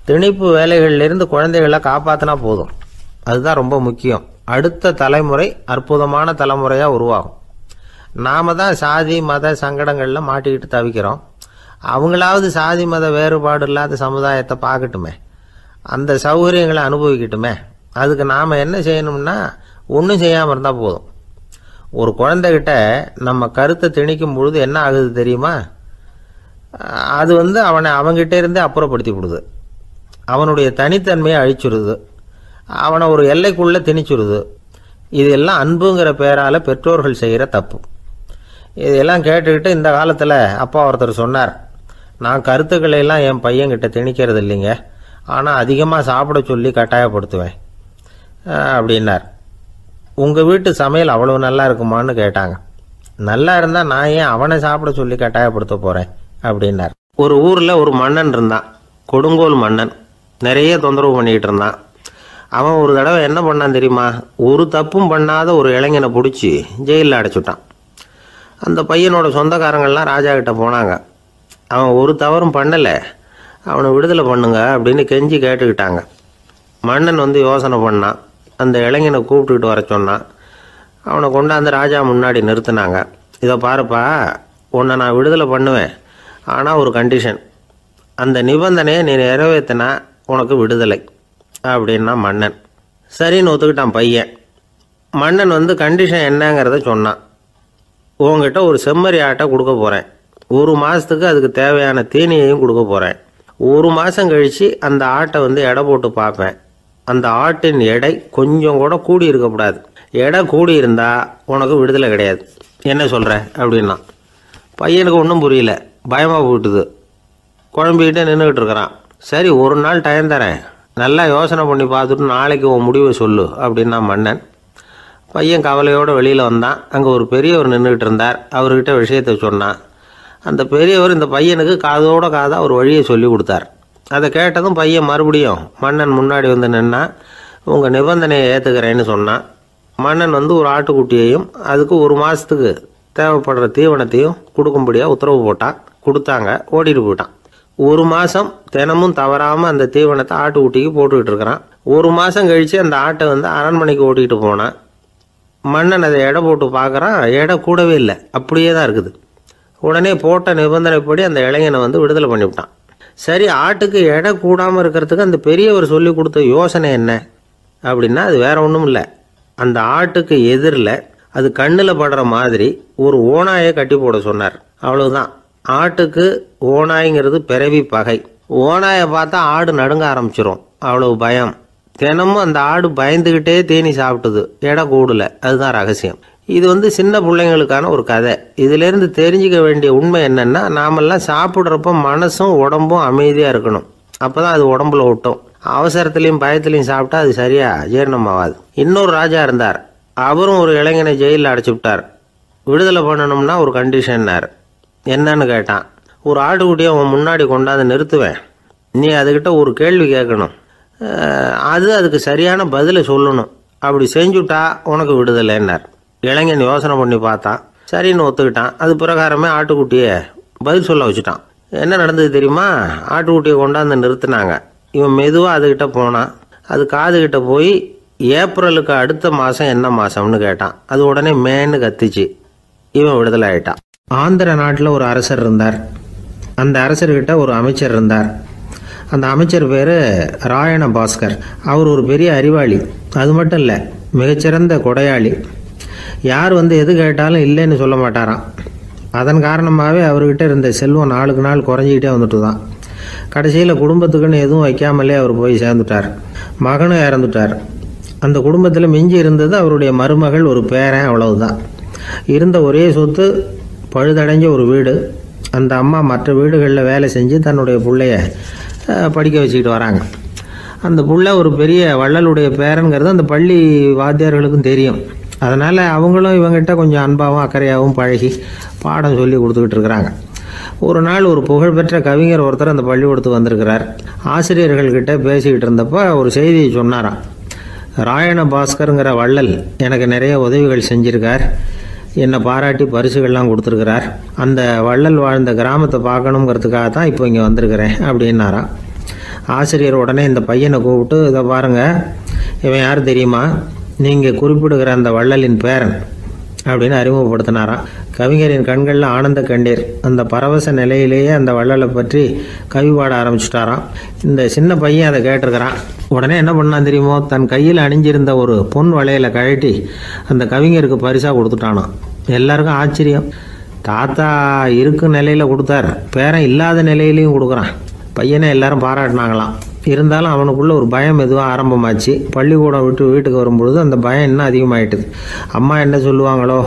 Speaker 1: திணிப்பு வேலைகளிலிருந்து குழந்தைகளை காப்பாற்றினா போதும். அதுதான் ரொம்ப முக்கியம். அடுத்த தலைமுறை அற்புதமான தலைமுறையாக உருவாகும். நாம் தான் சாதி மத சங்கடங்களில் மாட்டிக்கிட்டு தவிக்கிறோம். அவங்களாவது சாதி மத வேறுபாடு இல்லாத சமுதாயத்தை பார்க்கட்டுமே, அந்த சௌகரியங்களை அனுபவிக்கட்டுமே. அதுக்கு நாம் என்ன செய்யணும்னா ஒன்றும் செய்யாமல் இருந்தால் போதும். ஒரு குழந்தைகிட்ட நம்ம கருத்தை திணிக்கும் பொழுது என்ன ஆகுது தெரியுமா? அது அவனை அவங்ககிட்ட இருந்தே அப்புறப்படுத்தி விடுது. அவனுடைய தனித்தன்மையை அழிச்சுடுது. அவனை ஒரு எல்லைக்குள்ளே திணிச்சுடுது. இதெல்லாம் அன்புங்கிற பேரால் பெற்றோர்கள் செய்கிற தப்பு. இதெல்லாம் கேட்டுக்கிட்டு இந்த காலத்தில் அப்பா ஒருத்தர் சொன்னார், நான் கருத்துக்களை எல்லாம் என் பையன்கிட்ட திணிக்கிறது இல்லைங்க, ஆனால் அதிகமாக சாப்பிட சொல்லி கட்டாயப்படுத்துவேன் அப்படின்னார். உங்கள் வீட்டு சமையல் அவ்வளோ நல்லா இருக்குமான்னு கேட்டாங்க. நல்லா இருந்தால் நான் ஏன் அவனை சாப்பிட சொல்லி கட்டாயப்படுத்த போகிறேன் அப்படின்னார். ஒரு ஊரில் ஒரு மன்னன் இருந்தான், கொடுங்கோல் மன்னன். நிறைய தொந்தரவு பண்ணிக்கிட்டு இருந்தான். அவன் ஒரு தடவை என்ன பண்ணான் தெரியுமா? ஒரு தப்பும் பண்ணாத ஒரு இளைஞனை பிடிச்சி ஜெயிலில் அடைச்சுட்டான். அந்த பையனோட சொந்தக்காரங்கள்லாம் ராஜா கிட்ட போனாங்க. அவன் ஒரு தவறும் பண்ணலை, அவனை விடுதலை பண்ணுங்க அப்படின்னு கெஞ்சி கேட்டுக்கிட்டாங்க. மன்னன் யோசனை பண்ணான். அந்த இளைஞனை கூப்பிட்டுக்கிட்டு வர சொன்னான். அவனை கொண்டாந்து ராஜா முன்னாடி நிறுத்தினாங்க. இதை பாருப்பா, உன்னை நான் விடுதலை பண்ணுவேன், ஆனால் ஒரு கண்டிஷன். அந்த நிபந்தனையை நீ நிறைவேற்றினா உனக்கு விடுதலை அப்படின்னா மன்னன். சரின்னு ஒத்துக்கிட்டான் பையன். மன்னன் கண்டிஷன் என்னங்கிறத சொன்னான். உங்ககிட்ட ஒரு செம்மறி ஆட்டை கொடுக்க போகிறேன். 1 மாதத்துக்கு அதுக்கு தேவையான தீனியையும் கொடுக்க போகிறேன். 1 மாதம் கழித்து அந்த ஆட்டை எடை போட்டு பார்ப்பேன். அந்த ஆட்டின் எடை கொஞ்சம் கூட கூடி இருக்கக்கூடாது. எடை கூடி இருந்தால் உனக்கு விடுதலை கிடையாது. என்ன சொல்கிற அப்படின்னா. பையனுக்கு ஒன்றும் புரியல, பயமாக போட்டுது. குழம்பிக்கிட்டே நின்றுக்கிட்டு இருக்கிறான். சரி, ஒரு நாள் டைம் தரேன், நல்லா யோசனை பண்ணி பார்த்துட்டு நாளைக்கு உன் முடிவை சொல்லு அப்படின்னா மன்னன். பையன் கவலையோடு வெளியில் வந்தான். அங்கே ஒரு பெரியவர் நின்றுக்கிட்டு இருந்தார். அவர்கிட்ட விஷயத்தை சொன்னான். அந்த பெரியவர் இந்த பையனுக்கு காதோட காதாக ஒரு வழியை சொல்லி கொடுத்தார். அதை கேட்டதும் பையன் மறுபடியும் மன்னன் முன்னாடி நின்னா, உங்கள் நிபந்தனையை ஏற்றுக்கிறேன்னு சொன்னான். மன்னன் ஒரு ஆட்டுக்குட்டியையும் அதுக்கு 1 மாதத்துக்கு தேவைப்படுற தீவனத்தையும் கொடுக்கும்படியாக உத்தரவு போட்டான். கொடுத்தாங்க. ஓடிட்டு போயிட்டான். 1 மாதம் தினமும் தவறாமல் அந்த தீவனத்தை ஆட்டுக்குட்டிக்கு போட்டுக்கிட்டு இருக்கிறான். 1 மாதம் கழித்து அந்த ஆட்டை அரண்மனைக்கு ஓட்டிகிட்டு போனான். மன்னன் அதை எடை போட்டு பார்க்குறான். எடை கூடவே இல்லை, அப்படியே தான் இருக்குது. உடனே போட்ட நிபந்தனைப்படி அந்த இளைஞனை விடுதலை பண்ணிவிட்டான். சரி, ஆட்டுக்கு எடை கூடாமல் இருக்கிறதுக்கு அந்த பெரியவர் சொல்லி கொடுத்த யோசனை என்ன அப்படின்னா, அது வேற ஒன்றும் இல்லை. அந்த ஆட்டுக்கு எதிரில் அது கண்ணில் படுற மாதிரி ஒரு ஓநாயை கட்டி போட சொன்னார். அவ்வளவுதான். ஆட்டுக்கு ஓநாய்ங்கிறது பிறவி பகை. ஓநாயை பார்த்தா ஆடு நடுங்க ஆரம்பிச்சிரும், அவ்வளவு பயம். தினமும் அந்த ஆடு பயந்துக்கிட்டே தீனி சாப்பிட்டுது, எடை கூடல. அதுதான் ரகசியம். இது சின்ன பிள்ளைங்களுக்கான ஒரு கதை. இதிலேருந்து தெரிஞ்சிக்க வேண்டிய உண்மை என்னென்னா, நாமெல்லாம் சாப்பிட்றப்ப மனசும் உடம்பும் அமைதியாக இருக்கணும். அப்போ தான் அது உடம்புல ஒட்டும். அவசரத்துலேயும் பயத்துலையும் சாப்பிட்டா அது சரியாக ஜீரணமாகாது. இன்னொரு ராஜா இருந்தார். அவரும் ஒரு இளைஞனை ஜெயிலில் அடைச்சி விட்டார். விடுதலை பண்ணணும்னா ஒரு கண்டிஷன்னார். என்னன்னு கேட்டான். ஒரு ஆட்டுக்குட்டியை அவன் முன்னாடி கொண்டாந்து நிறுத்துவேன், நீ அதுக்கிட்ட ஒரு கேள்வி கேட்கணும், அதுக்கு சரியான பதிலை சொல்லணும். அப்படி செஞ்சுட்டா உனக்கு விடுதலைன்னார். இளைஞன் யோசனை பண்ணி பார்த்தான். சரின்னு ஒத்துக்கிட்டான். அது பிரகாரமே ஆட்டுக்குட்டியை பதில் சொல்ல வச்சுட்டான். என்ன நடந்தது தெரியுமா? ஆட்டுக்குட்டியை கொண்டாந்து நிறுத்தினாங்க. இவன் மெதுவாக அதுக்கிட்ட போனான். அது காதுகிட்ட போய் ஏப்ரலுக்கு அடுத்த மாதம் என்ன மாதம்னு கேட்டான். அது உடனே மேன்னு கத்திச்சு. இவன் விடுதலை ஆயிட்டான். ஆந்திர நாட்டில் ஒரு அரசர் இருந்தார். அந்த அரசர்கிட்ட ஒரு அமைச்சர் இருந்தார். அந்த அமைச்சர் பேர் ராயண பாஸ்கர். அவர் ஒரு பெரிய அறிவாளி. அது மட்டும் இல்லை, மிகச்சிறந்த கொடையாளி. யார் எது கேட்டாலும் இல்லைன்னு சொல்ல மாட்டாராம். அதன் காரணமாகவே அவர்கிட்ட இருந்த செல்வம் நாளுக்கு நாள் குறைஞ்சிக்கிட்டே வந்துட்டு தான். கடைசியில் குடும்பத்துக்குன்னு எதுவும் வைக்காமலே அவர் போய் சேர்ந்துட்டார். மகனும் இறந்துட்டார். அந்த குடும்பத்தில் மிஞ்சி இருந்தது அவருடைய மருமகள், ஒரு பேரன், அவ்வளவுதான். இருந்த ஒரே சொத்து பழுதடைஞ்ச ஒரு வீடு. அந்த அம்மா மற்ற வீடுகளில் வேலை செஞ்சு தன்னுடைய பிள்ளைய படிக்க வச்சுக்கிட்டு வராங்க. அந்த புள்ள ஒரு பெரிய வள்ளலுடைய பேரன்கிறது அந்த பள்ளி வாத்தியார்களுக்கும் தெரியும். அதனால் அவங்களும் இவங்ககிட்ட கொஞ்சம் அன்பாகவும் அக்கறையாகவும் பழகி பாடம் சொல்லி கொடுத்துக்கிட்டு இருக்கிறாங்க. ஒரு நாள் ஒரு புகழ்பெற்ற கவிஞர் ஒருத்தர் அந்த பள்ளிக்கூடத்துக்கு வந்திருக்கிறார். ஆசிரியர்கள்கிட்ட பேசிக்கிட்டு இருந்தப்போ ஒரு செய்தியை சொன்னாராம். ராயண பாஸ்கருங்கிற வள்ளல் எனக்கு நிறைய உதவிகள் செஞ்சிருக்கார். என்னை பாராட்டி பரிசுகள்லாம் கொடுத்துருக்கிறார். அந்த வள்ளல் வாழ்ந்த கிராமத்தை பார்க்கணுங்கிறதுக்காக தான் இப்போ இங்கே வந்திருக்கிறேன் அப்படின்னாராம். ஆசிரியர் உடனே இந்த பையனை கூப்பிட்டு, இதை பாருங்கள், இவன் யார் தெரியுமா, நீங்கள் குறிப்பிடுகிற அந்த வள்ளலின் பேரன் அப்படின்னு அறிமுகப்படுத்தினாராம். கவிஞரின் கண்களில் ஆனந்த கண்ணீர். அந்த பரவச நிலையிலேயே அந்த வள்ளலை பற்றி கவி பாட ஆரம்பிச்சுட்டாராம். இந்த சின்ன பையன் அதை கேட்டிருக்கிறான். உடனே என்ன பண்ணான் தெரியுமோ, தன் கையில் அணிஞ்சிருந்த ஒரு பொன் வளையலை கழட்டி அந்த கவிஞருக்கு பரிசாக கொடுத்துட்டானான். எல்லாருக்கும் ஆச்சரியம். தாத்தா இருக்கும் நிலையில் கொடுத்தார், பேரன் இல்லாத நிலையிலையும் கொடுக்குறான். பையனை எல்லாரும் பாராட்டினாங்களாம். இருந்தாலும் அவனுக்குள்ள ஒரு பயம் எதுவும் ஆரம்பமாச்சு. பள்ளிக்கூடம் விட்டு வீட்டுக்கு வரும்பொழுது அந்த பயம் இன்னும் அதிகமாயிட்டுது. அம்மா என்ன சொல்லுவாங்களோ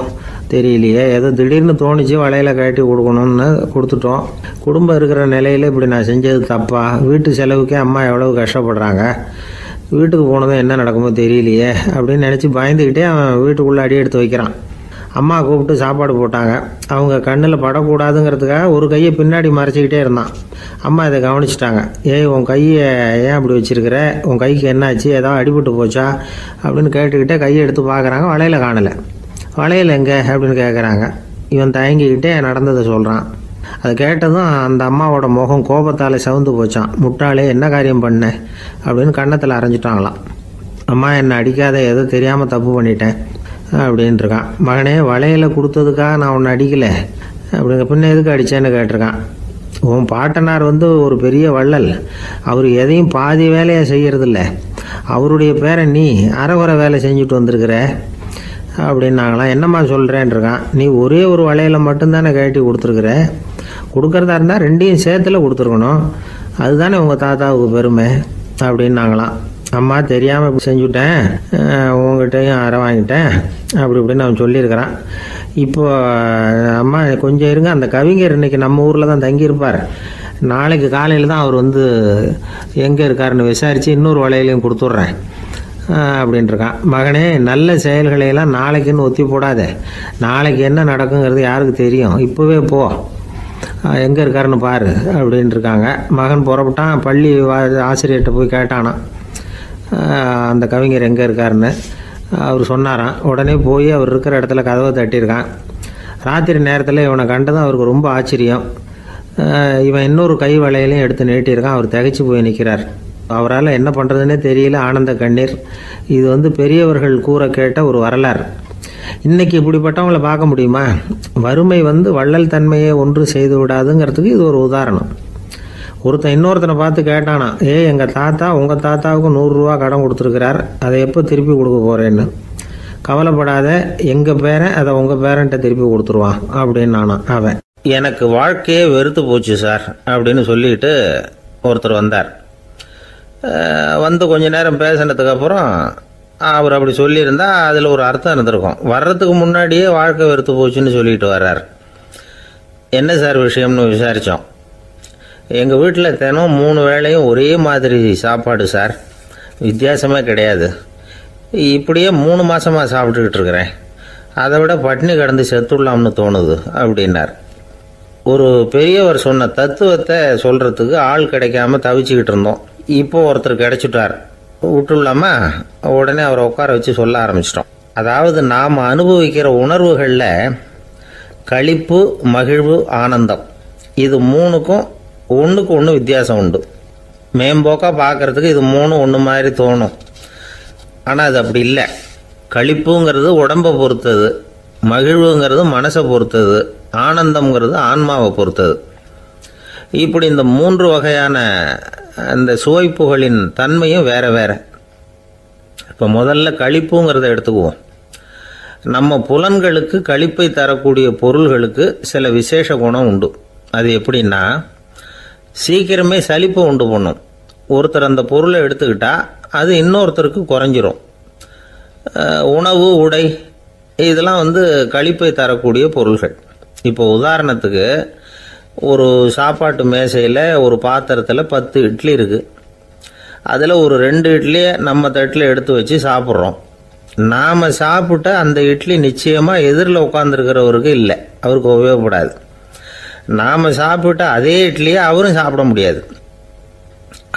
Speaker 1: தெரியலையே, ஏதோ திடீர்னு தோணிச்சு வளையல கட்டி கொடுக்கணும்னு கொடுத்துட்டோம். குடும்பம் இருக்கிற நிலையில் இப்படி நான் செஞ்சது தப்பா, வீட்டு செலவுக்கே அம்மா எவ்வளவு கஷ்டப்படுறாங்க, வீட்டுக்கு போனதும் என்ன நடக்குமோ தெரியலையே அப்படின்னு நினச்சி பயந்துக்கிட்டே அவன் வீட்டுக்குள்ளே அடி எடுத்து வைக்கிறான். அம்மா கூப்பிட்டு சாப்பாடு போட்டாங்க. அவங்க கண்ணில் படக்கூடாதுங்கிறதுக்காக ஒரு கையை பின்னாடி மறைச்சிக்கிட்டே இருந்தான். அம்மா இதை கவனிச்சிட்டாங்க. உன் கையை ஏன் அப்படி வச்சிருக்கிற, உன் கைக்கு என்னாச்சு, ஏதாவது அடிபட்டு போச்சா அப்படின்னு கேட்டுக்கிட்டே கையை எடுத்து பார்க்குறாங்க. வளையல காணலை. வளையல் எங்கே அப்படின்னு கேட்குறாங்க. இவன் தயங்கிக்கிட்டே நடந்ததை சொல்கிறான். அதை கேட்டதும் அந்த அம்மாவோட முகம் கோபத்தால் சவுந்து போச்சான். முட்டாளே, என்ன காரியம் பண்ண அப்படின்னு கன்னத்தில் அரைஞ்சிட்டாங்களாம். அம்மா என்னை அடிக்காத, ஏதோ தெரியாமல் தப்பு பண்ணிட்டேன் அப்படின்ட்டுருக்கான். மகனே, வளையலை கொடுத்ததுக்காக நான் உன்னை அடிக்கலை அப்படிங்க, பின்ன எதுக்கு அடித்தேன்னு கேட்டிருக்கான். உன் பாட்டனார் ஒரு பெரிய வள்ளல், அவர் எதையும் பாதி வேலையை செய்கிறதில்ல, அவருடைய பேரை நீ அரைகுறை வேலை செஞ்சுட்டு வந்திருக்கிற அப்படின்னாங்களாம். என்னம்மா சொல்கிறேன்ருக்கான். நீ ஒரே ஒரு வளையலை மட்டும்தானே கட்டி கொடுத்துருக்குற, கொடுக்குறதா இருந்தால் ரெண்டையும் சேர்த்துல கொடுத்துருக்கணும், அதுதானே உங்கள் தாத்தாவுக்கு பெருமை அப்படின்னாங்களாம். அம்மா தெரியாமல் இப்படி செஞ்சுட்டேன், உங்கள்கிட்டையும் அரை வாங்கிட்டேன் அப்படி இப்படின்னு அவன் சொல்லியிருக்கிறான். இப்போ அம்மா கொஞ்சம் இருங்க, அந்த கவிஞர் இன்னைக்கு நம்ம ஊரில் தான் தங்கியிருப்பார், நாளைக்கு காலையில் தான் அவர் எங்கே இருக்காருன்னு விசாரித்து இன்னொரு வளையலையும் கொடுத்துட்றேன் அப்படின்ட்டுருக்கான். மகனே, நல்ல செயல்களையெல்லாம் நாளைக்குன்னு ஒத்தி போடாத, நாளைக்கு என்ன நடக்குங்கிறது யாருக்கு தெரியும், இப்போவே போ, எங்கே இருக்காருன்னு பாரு அப்படின்ட்டுருக்காங்க. மகன் புறப்பட்டான். பள்ளி ஆசிரியர்கிட்ட போய் கேட்டானான் அந்த கவிஞர் எங்கே இருக்காருன்னு. அவர் சொன்னாராம். உடனே போய் அவர் இருக்கிற இடத்துல கதவை தட்டியிருக்கான். ராத்திரி நேரத்தில் இவனை கண்டதும் அவருக்கு ரொம்ப ஆச்சரியம். இவன் இன்னொரு கை வளையலையும் எடுத்து நீட்டியிருக்கான். அவர் திகைச்சு போய் நிற்கிறார். அவரால் என்ன பண்ணுறதுன்னே தெரியல. ஆனந்த கண்ணீர். இது பெரியவர்கள் கூற கேட்ட ஒரு வரலாறு. இன்னைக்கு இப்படிப்பட்டவங்களை பார்க்க முடியுமா? வறுமை வள்ளல் தன்மையை ஒன்று செய்து விடாதுங்கிறதுக்கு இது ஒரு உதாரணம். ஒருத்தன் இன்னொருத்தனை பார்த்து கேட்டானா, எங்கள் தாத்தா உங்கள் தாத்தாவுக்கு 100 ரூபா கடன் கொடுத்துருக்கிறார், அதை எப்போ திருப்பி கொடுக்க போகிறேன்னு. கவலைப்படாத, எங்கள் பேரன் அதை உங்கள் பேரன்ட்ட திருப்பி கொடுத்துருவான் அப்படின்னு அவன். எனக்கு வாழ்க்கையே வெறுத்து போச்சு சார் அப்படின்னு சொல்லிட்டு ஒருத்தர் வந்தார். கொஞ்ச நேரம் பேசினதுக்கு அப்புறம் அவர் அப்படி சொல்லியிருந்தா அதில் ஒரு அர்த்தம் இருந்திருக்கும். வர்றதுக்கு முன்னாடியே வாழ்க்கை வெறுத்து போச்சுன்னு சொல்லிட்டு வர்றார். என்ன சார் விஷயம்னு விசாரித்தோம். எங்கள் வீட்டில் தினம் 3 வேளையும் ஒரே மாதிரி சாப்பாடு சார், வித்தியாசமே கிடையாது. இப்படியே 3 மாதமாக சாப்பிட்டுக்கிட்டு இருக்கிறேன். அதை விட பட்டினி கிடந்து செத்துடலாம்னு தோணுது அப்படின்னார். ஒரு பெரியவர் சொன்ன தத்துவத்தை சொல்கிறதுக்கு ஆள் கிடைக்காம தவிச்சுக்கிட்டு இருந்தோம். இப்போ ஒருத்தர் கிடைச்சிட்டார், விட்டுலாமா? உடனே அவரை உட்கார வச்சு சொல்ல ஆரம்பிச்சிட்டோம். அதாவது நாம் அனுபவிக்கிற உணர்வுகளில் களிப்பு, மகிழ்வு, ஆனந்தம், இது 3க்கும் ஒன்றுக்கு ஒன்று வித்தியாசம் உண்டு. மேம்போக்காக பார்க்குறதுக்கு இது 3 ஒன்று மாதிரி தோணும். ஆனால் அது அப்படி இல்லை. களிப்புங்கிறது உடம்பை பொறுத்தது, மகிழ்வுங்கிறது மனசை பொறுத்தது, ஆனந்தம்ங்கிறது ஆன்மாவை பொறுத்தது. இப்படி இந்த 3 வகையான அந்த சுவைப்புகளின் தன்மையும் வேற வேற. இப்போ முதல்ல களிப்புங்கிறத எடுத்துக்குவோம். நம்ம புலன்களுக்கு களிப்பை தரக்கூடிய பொருள்களுக்கு சில விசேஷ குணம் உண்டு. அது எப்படின்னா, சீக்கிரமே சலிப்பை உண்டு பண்ணும். ஒருத்தர் அந்த பொருளை எடுத்துக்கிட்டா அது இன்னொருத்தருக்கு குறைஞ்சிரும். உணவு, உடை, இதெல்லாம் களிப்பை தரக்கூடிய பொருள்கள். இப்போ உதாரணத்துக்கு, ஒரு சாப்பாட்டு மேசையில் ஒரு பாத்திரத்தில் 10 இட்லி இருக்குது. அதில் ஒரு 2 இட்லியை நம்ம தட்டில் எடுத்து வச்சு சாப்பிட்றோம். நாம் சாப்பிட்ட அந்த இட்லி நிச்சயமாக எதிரில் உட்காந்துருக்கிறவருக்கு இல்லை, அவருக்கு உபயோகப்படாது. நாம் சாப்பிட்ட அதே இட்லியை அவரும் சாப்பிட முடியாது,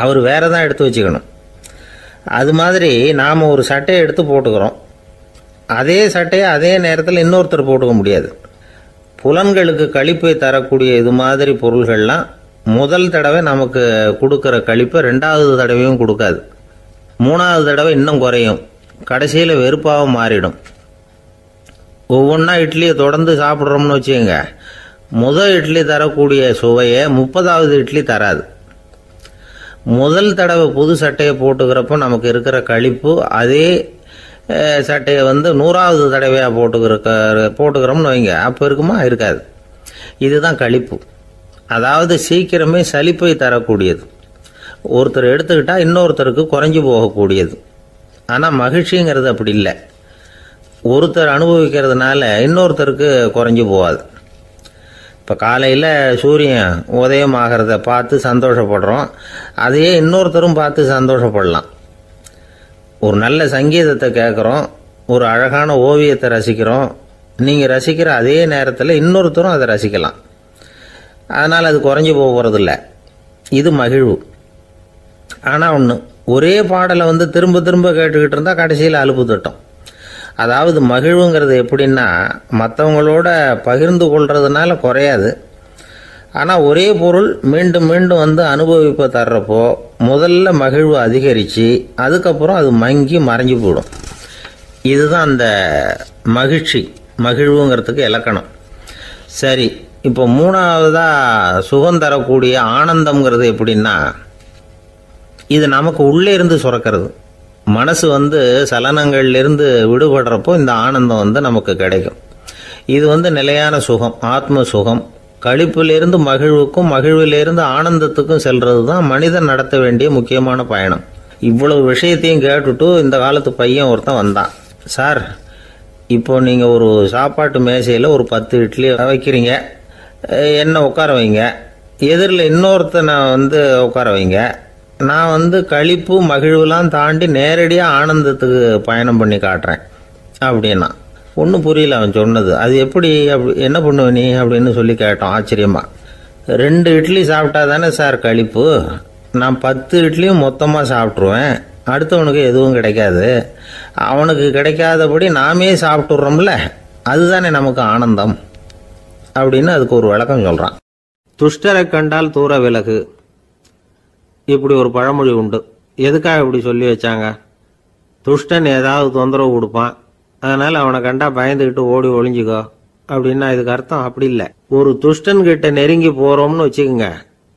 Speaker 1: அவர் வேற தான் எடுத்து வச்சுக்கணும். அது மாதிரி நாம் ஒரு சட்டையை எடுத்து போட்டுக்கிறோம். அதே சட்டையை அதே நேரத்தில் இன்னொருத்தர் போட்டுக்க முடியாது. புலன்களுக்கு களிப்பை தரக்கூடிய இது மாதிரி பொருள்கள்லாம் முதல் தடவை நமக்கு கொடுக்குற களிப்பை ரெண்டாவது தடவையும் கொடுக்காது. மூணாவது தடவை இன்னும் குறையும். கடைசியில் வெறுப்பாக மாறிடும். ஒவ்வொன்றா இட்லியை தொடர்ந்து சாப்பிட்றோம்னு வச்சுக்கோங்க, முதல் இட்லி தரக்கூடிய சுவையை 30வது இட்லி தராது. முதல் தடவை புது சட்டையை போட்டுக்கிறப்போ நமக்கு இருக்கிற களிப்பு அதே சட்டையை 100வது தடவையாக போட்டுக்கிறோம்னு வைங்க, அப்போ இருக்குமா? இருக்காது. இதுதான் களிப்பு. அதாவது சீக்கிரமே சலிப்பை தரக்கூடியது. ஒருத்தர் எடுத்துக்கிட்டால் இன்னொருத்தருக்கு குறைஞ்சி போகக்கூடியது. ஆனால் மகிழ்ச்சிங்கிறது அப்படி இல்லை. ஒருத்தர் அனுபவிக்கிறதுனால இன்னொருத்தருக்கு குறைஞ்சி போகாது. இப்போ காலையில் சூரியன் உதயம் ஆகிறத பார்த்து சந்தோஷப்படுறோம், அதையே இன்னொருத்தரும் பார்த்து சந்தோஷப்படலாம். ஒரு நல்ல சங்கீதத்தை கேட்குறோம், ஒரு அழகான ஓவியத்தை ரசிக்கிறோம், நீங்கள் ரசிக்கிற அதே நேரத்தில் இன்னொருத்தரும் அதை ரசிக்கலாம். அதனால் அது குறைஞ்சி போகிறதில்ல. இது மகிழ்வு. ஆனால் ஒன்று, ஒரே பாடலை திரும்ப திரும்ப கேட்டுக்கிட்டு இருந்தால் கடைசியில் அலுப்பு தட்டும். அதாவது மகிழ்வுங்கிறது எப்படின்னா, மற்றவங்களோட பகிர்ந்து கொள்றதுனால குறையாது. ஆனால் ஒரே பொருள் மீண்டும் மீண்டும் அனுபவிப்ப தர்றப்போ முதல்ல மகிழ்வு அதிகரித்து அதுக்கப்புறம் அது மங்கி மறைஞ்சு போயிடும். இதுதான் அந்த மகிழ்வுங்கிறதுக்கு இலக்கணம். சரி, இப்போ மூணாவதாக சுகம் தரக்கூடிய ஆனந்தம்ங்கிறது எப்படின்னா, இது நமக்கு உள்ளே இருந்து சுரக்கிறது. மனசு சலனங்கள்லேருந்து விடுபடுறப்போ இந்த ஆனந்தம் நமக்கு கிடைக்கும். இது நிலையான சுகம், ஆத்ம சுகம். களிப்பிலிருந்து மகிழ்வுக்கும் மகிழ்விலிருந்து ஆனந்தத்துக்கும் செல்றது தான் மனிதன் நடத்த வேண்டிய முக்கியமான பயணம். இவ்வளவு விஷயத்தையும் கேட்டுட்டு இந்த காலத்து பையன் ஒருத்தன் வந்தான். சார், இப்போ நீங்கள் ஒரு சாப்பாட்டு மேசையில் ஒரு 10 இட்லி வைக்கிறீங்க, என்ன உட்கார வைங்க, எதிரில் இன்னொருத்தனை உட்கார வைங்க, நான் களிப்பு மகிழ்வுலாம் தாண்டி நேரடியாக ஆனந்தத்துக்கு பயணம் பண்ணி காட்டுறேன் அப்படின்னா. ஒன்றும் புரியல அவன் சொன்னது. அது எப்படி, என்ன பண்ணுவ நீ அப்படின்னு சொல்லி கேட்டோம் ஆச்சரியமா. 2 இட்லி சாப்பிட்டா தானே சார் களிப்பு, நான் 10 இட்லியும் மொத்தமாக சாப்பிட்ருவேன், அடுத்தவனுக்கு எதுவும் கிடைக்காது, அவனுக்கு கிடைக்காதபடி நாமே சாப்பிட்டுடுறோம்ல, அதுதானே நமக்கு ஆனந்தம் அப்படின்னு அதுக்கு ஒரு விளக்கம் சொல்கிறான். துஷ்டரை கண்டால் தூர விலகு, இப்படி ஒரு பழமொழி உண்டு. எதுக்காக இப்படி சொல்லி வச்சாங்க? துஷ்டன் ஏதாவது தொந்தரவு கொடுப்பான், அதனால அவனை கண்டா பயந்துக்கிட்டு ஓடி ஒளிஞ்சுக்கோ அப்படின்னா இதுக்கு அர்த்தம் அப்படி இல்லை. ஒரு துஷ்டன் கிட்ட நெருங்கி போறோம்னு வச்சுக்கோங்க,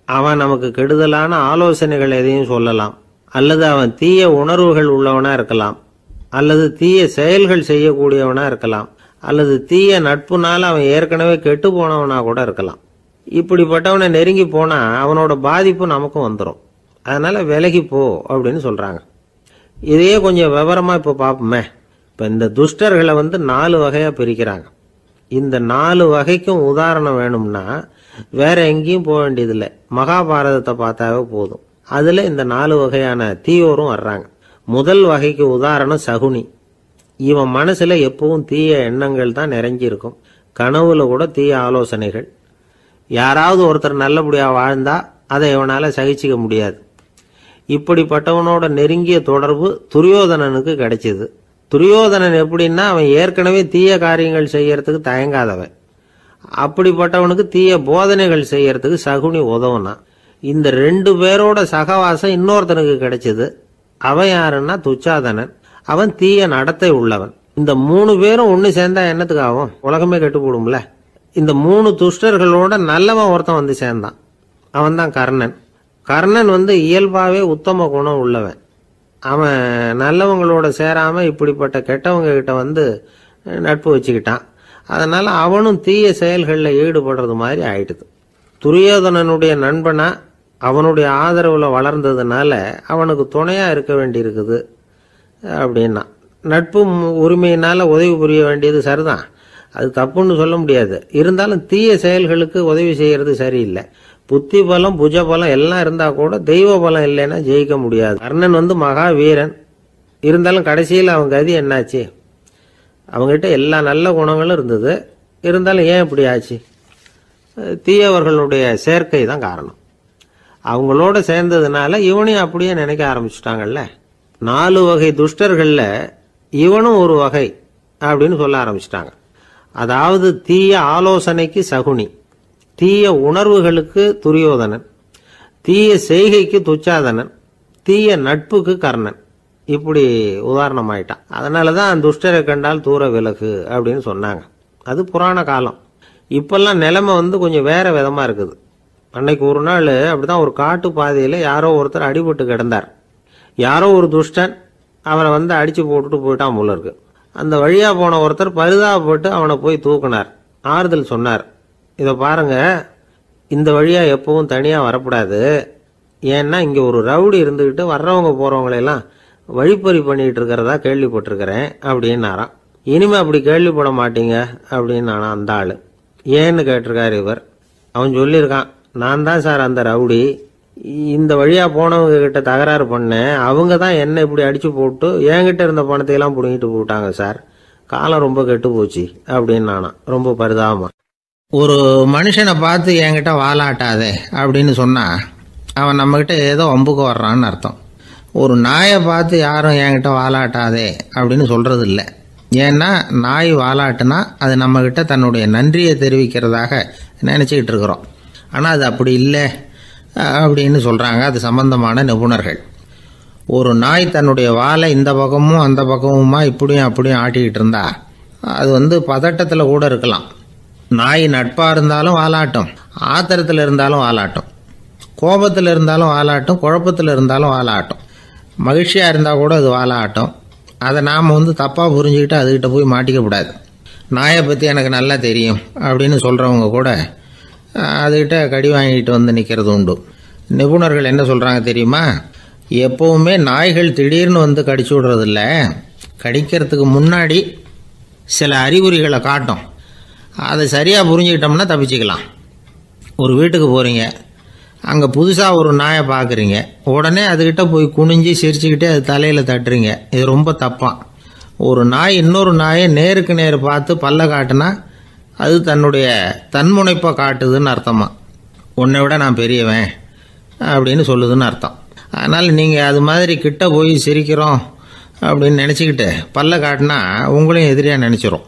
Speaker 1: அவன் நமக்கு கெடுதலான ஆலோசனைகள் எதையும் சொல்லலாம், அல்லது அவன் தீய உணர்வுகள் உள்ளவனா இருக்கலாம், அல்லது தீய செயல்கள் செய்யக்கூடியவனா இருக்கலாம், அல்லது தீய நட்புனால அவன் ஏற்கனவே கெட்டு போனவனா கூட இருக்கலாம். இப்படிப்பட்டவனை நெருங்கி போனா அவனோட பாதிப்பு நமக்கும் வந்துடும். அதனால விலகி போ அப்படின்னு சொல்றாங்க. இதையே கொஞ்சம் விவரமா இப்போ பார்ப்போமே. இப்போ இந்த துஷ்டர்களை 4 வகையா பிரிக்கிறாங்க. இந்த 4 வகைக்கும் உதாரணம் வேணும்னா வேற எங்கேயும் போக வேண்டியதில்லை, மகாபாரதத்தை பார்த்தாவே போதும். அதுல இந்த 4 வகையான தீயோரும் வர்றாங்க. முதல் வகைக்கு உதாரணம் சகுனி. இவன் மனசுல எப்பவும் தீய எண்ணங்கள் தான் நிறைஞ்சிருக்கும், கனவுல கூட தீய ஆலோசனைகள். யாராவது ஒருத்தர் நல்லபடியா வாழ்ந்தா அதை இவனால சகிச்சிக்க முடியாது. இப்படிப்பட்டவனோட நெருங்கிய தொடர்பு துரியோதனனுக்கு கிடைச்சது. துரியோதனன் எப்படின்னா, அவன் ஏற்கனவே தீய காரியங்கள் செய்யறதுக்கு தயங்காதவன். அப்படிப்பட்டவனுக்கு தீய போதனைகள் செய்யறதுக்கு சகுனி உதவுனான். இந்த 2 பேரோட சகவாசம் இன்னொருத்தனுக்கு கிடைச்சது. அவன் யாருன்னா துச்சாதனன். அவன் தீய நடத்தை உள்ளவன். இந்த 3 பேரும் ஒன்னு சேர்ந்தா என்னத்துக்கு ஆகும்? உலகமே கெட்டு போடும்ல. இந்த 3 துஷ்டர்களோட நல்லவன் ஒருத்தன் சேர்ந்தான். அவன் தான் கர்ணன். கர்ணன் இயல்பாவே உத்தம குணம் உள்ளவன். அவன் நல்லவங்களோட சேராம இப்படிப்பட்ட கெட்டவங்க கிட்ட நட்பு வச்சுக்கிட்டான். அதனால அவனும் தீய செயல்களில் ஈடுபடுறது மாதிரி ஆயிடுது. துரியோதனனுடைய நண்பனா அவனுடைய ஆதரவுல வளர்ந்ததுனால அவனுக்கு துணையா இருக்க வேண்டி இருக்குது அப்படின்னா. நட்பு உரிமையினால உதவி புரிய வேண்டியது சரிதான், அது தப்புன்னு சொல்ல முடியாது. இருந்தாலும் தீய செயல்களுக்கு உதவி செய்யறது சரியில்லை. புத்தி பலம் புஜ பலம் எல்லாம் இருந்தா கூட தெய்வ பலம் இல்லைன்னா ஜெயிக்க முடியாது. கர்ணன் மகா வீரன், இருந்தாலும் கடைசியில் அவன் கதி என்னாச்சு? அவங்ககிட்ட எல்லா நல்ல குணங்களும் இருந்தது, இருந்தாலும் ஏன் இப்படி ஆச்சு? தீயவர்களுடைய சேர்க்கை தான் காரணம். அவங்களோட சேர்ந்ததுனால இவனையும் அப்படியே நினைக்க ஆரம்பிச்சுட்டாங்கல்ல. 4 வகை துஷ்டர்கள்ல இவனும் ஒரு வகை அப்படின்னு சொல்ல ஆரம்பிச்சிட்டாங்க. அதாவது தீய ஆலோசனைக்கு சகுனி, தீய உணர்வுகளுக்கு துரியோதனன், தீய செய்கைக்கு துச்சாதனன், தீய நட்புக்கு கர்ணன், இப்படி உதாரணமாயிட்டான். அதனால தான் துஷ்டரை கண்டால் தூர விலகு அப்படின்னு சொன்னாங்க. அது புராண காலம். இப்பெல்லாம் நிலைமை கொஞ்சம் வேற விதமா இருக்குது. அன்னைக்கு ஒரு நாள் அப்படிதான் ஒரு காட்டு பாதையில் யாரோ ஒருத்தர் அடிபட்டு கிடந்தார். யாரோ ஒரு துஷ்டன் அவனை அடிச்சு போட்டுட்டு போயிட்டான் போல இருக்கு. அந்த வழியா போன ஒருத்தர் பரிதாபப்பட்டு அவனை போய் தூக்குனார், ஆறுதல் சொன்னார். இதை பாருங்க, இந்த வழியா எப்பவும் தனியா வரக்கூடாது. ஏன்னா இங்க ஒரு ரவுடி இருந்துகிட்டு வர்றவங்க போறவங்களெல்லாம் வழிப்பறி பண்ணிட்டு இருக்கிறதா கேள்விப்பட்டிருக்கிறேன் அப்படின்னாராம். இனிமே அப்படி கேள்விப்பட மாட்டீங்க அப்படின்னு நானா அந்த ஆளு. ஏன்னு கேட்டிருக்காரு இவர். அவன் சொல்லியிருக்கான், நான் தான் சார் அந்த ரவுடி. இந்த வழியா போனவங்க கிட்ட தகராறு பண்ணேன். அவங்க தான் என்ன இப்படி அடிச்சு போட்டு என்கிட்ட இருந்த பணத்தை எல்லாம் புடுங்கிட்டு போட்டாங்க சார். காலம் ரொம்ப கெட்டு போச்சு அப்படின்னு நானா ரொம்ப பரிதாபமா. ஒரு மனுஷனை பார்த்து என்கிட்ட வாலாட்டாதே அப்படின்னு சொன்னா அவன் நம்மகிட்ட ஏதோ வம்புக்கு வர்றான்னு அர்த்தம். ஒரு நாயை பார்த்து யாரும் என்கிட்ட வாலாட்டாதே அப்படின்னு சொல்றது இல்லை. ஏன்னா நாய் வாலாட்டுனா அது நம்மகிட்ட தன்னுடைய நன்றியை தெரிவிக்கிறதாக நினைச்சுக்கிட்டு இருக்கிறோம். ஆனால் அது அப்படி இல்லை அப்படின்னு சொல்றாங்க அது சம்பந்தமான நிபுணர்கள். ஒரு நாய் தன்னுடைய வாலை இந்த பக்கமும் அந்த பக்கமுமா இப்படியும் அப்படியும் ஆட்டிக்கிட்டு இருந்தா அது பதட்டத்தில் கூட இருக்கலாம். நாய் நட்பா இருந்தாலும் வாலாட்டும், ஆத்திரத்தில் இருந்தாலும் வாலாட்டும், கோபத்தில் இருந்தாலும் வாலாட்டும், குழப்பத்தில் இருந்தாலும் வாலாட்டும், மகிழ்ச்சியா இருந்தா கூட அது வாலாட்டும். அதை நாம தப்பா புரிஞ்சுக்கிட்டு அதுகிட்ட போய் மாட்டிக்க கூடாது. நாயை பத்தி எனக்கு நல்லா தெரியும் அப்படின்னு சொல்றவங்க கூட அதுகிட்ட கடி வாங்கிட்டு நிற்கிறது உண்டு. நிபுணர்கள் என்ன சொல்றாங்க தெரியுமா? எப்பவுமே நாய்கள் திடீர்னு கடிச்சு விடுறதில்ல, கடிக்கிறதுக்கு முன்னாடி சில அறிகுறிகளை காட்டும். அதை சரியா புரிஞ்சுக்கிட்டோம்னா தப்பிச்சுக்கலாம். ஒரு வீட்டுக்கு போறீங்க, அங்கே புதுசாக ஒரு நாயை பார்க்குறீங்க, உடனே அதுகிட்ட போய் குனிஞ்சு சிரிச்சுக்கிட்டே அது தலையில் தட்டுறீங்க. இது ரொம்ப தப்பான். ஒரு நாய் இன்னொரு நாயை நேருக்கு நேர் பார்த்து பல்ல காட்டுனா அது தன்னுடைய தன்முனைப்பை காட்டுதுன்னு அர்த்தமா. உன்னை விட நான் பெரியவன் அப்படின்னு சொல்லுதுன்னு அர்த்தம். அதனால் நீங்கள் அது மாதிரி கிட்ட போய் சிரிக்கிறோம் அப்படின்னு நினச்சிக்கிட்டு பல்ல காட்டினா உங்களையும் எதிரியாக நினச்சிரும்.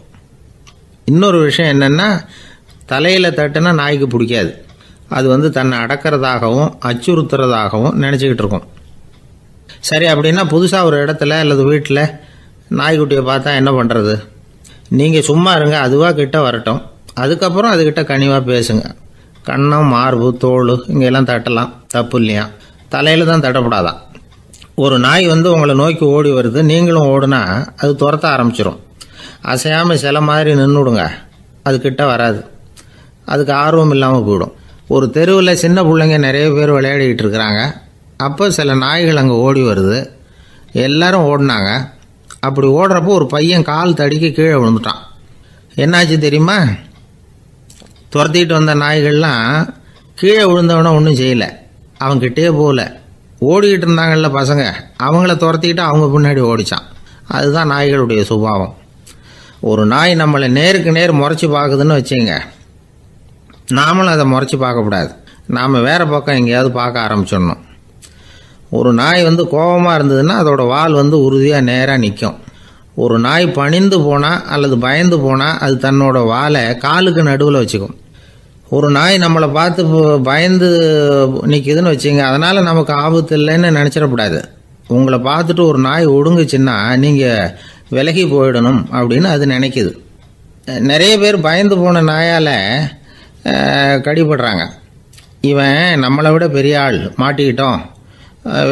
Speaker 1: இன்னொரு விஷயம் என்னென்னா, தலையில் தட்டுனா நாய்க்கு பிடிக்காது. அது தன்னை அடக்கிறதாகவும் அச்சுறுத்துறதாகவும் நினச்சிக்கிட்டு இருக்கும். சரி, அப்படின்னா புதுசாக ஒரு இடத்துல அல்லது வீட்டில் நாய்க்குட்டியை பார்த்தா என்ன பண்ணுறது? நீங்கள் சும்மா இருங்க, அதுவாக கிட்ட வரட்டும். அதுக்கப்புறம் அதுக்கிட்ட கனிவாக பேசுங்க. கன்னம், மார்பு, தோல் இங்கெல்லாம் தட்டலாம், தப்பு இல்லையா? தலையில் தான் தட்டப்படாதான். ஒரு நாய் உங்களை நோக்கி ஓடி வருது, நீங்களும் ஓடுனா அது துரத்த ஆரம்பிச்சிடும். அசையாமல் சில மாதிரி நின்றுடுங்க, அது கிட்ட வராது. அதுக்கு ஆர்வம் இல்லாமல் போயிடும். ஒரு தெருவில் சின்ன பிள்ளைங்க நிறைய பேர் விளையாடிக்கிட்டு இருக்கிறாங்க. அப்போ சில நாய்கள் அங்கே ஓடி வருது. எல்லாரும் ஓடினாங்க. அப்படி ஓடுறப்போ ஒரு பையன் கால் தடிக்க கீழே விழுந்துட்டான். என்னாச்சு தெரியுமா? துரத்திட்டு வந்த நாய்கள்லாம் கீழே விழுந்தவன ஒன்றும் செய்யலை, அவன்கிட்டே போகல. ஓடிக்கிட்டு இருந்தாங்கல்ல பசங்க, அவங்கள துரத்திக்கிட்டு அவங்க பின்னாடி ஓடிச்சான். அதுதான் நாய்களுடைய சுபாவம். ஒரு நாய் நம்மளை நேருக்கு நேர் முறைச்சி பார்க்குதுன்னு வச்சுங்க, நாமளும் அதை முறைச்சி பார்க்கக்கூடாது. நாம் வேற பக்கம் எங்கேயாவது பார்க்க ஆரம்பிச்சிடணும். ஒரு நாய் கோபமாக இருந்ததுன்னா அதோட வால் உறுதியாக நேராக நிற்கும். ஒரு நாய் பணிந்து போனால் அல்லது பயந்து போனால் அது தன்னோட வாலை காலுக்கு நடுவில் வச்சுக்கும். ஒரு நாய் நம்மளை பார்த்து பயந்து நிற்குதுன்னு வச்சுங்க, அதனால் நமக்கு ஆபத்து இல்லைன்னு நினச்சிடக்கூடாது. உங்களை பார்த்துட்டு ஒரு நாய் ஒடுங்குச்சுன்னா நீங்கள் விலகி போயிடணும் அப்படின்னு அது நினைக்குது. நிறைய பேர் பயந்து போன நாயால் கடிபடுறாங்க. இவன் நம்மளை விட பெரிய ஆள், மாட்டிக்கிட்டோம்,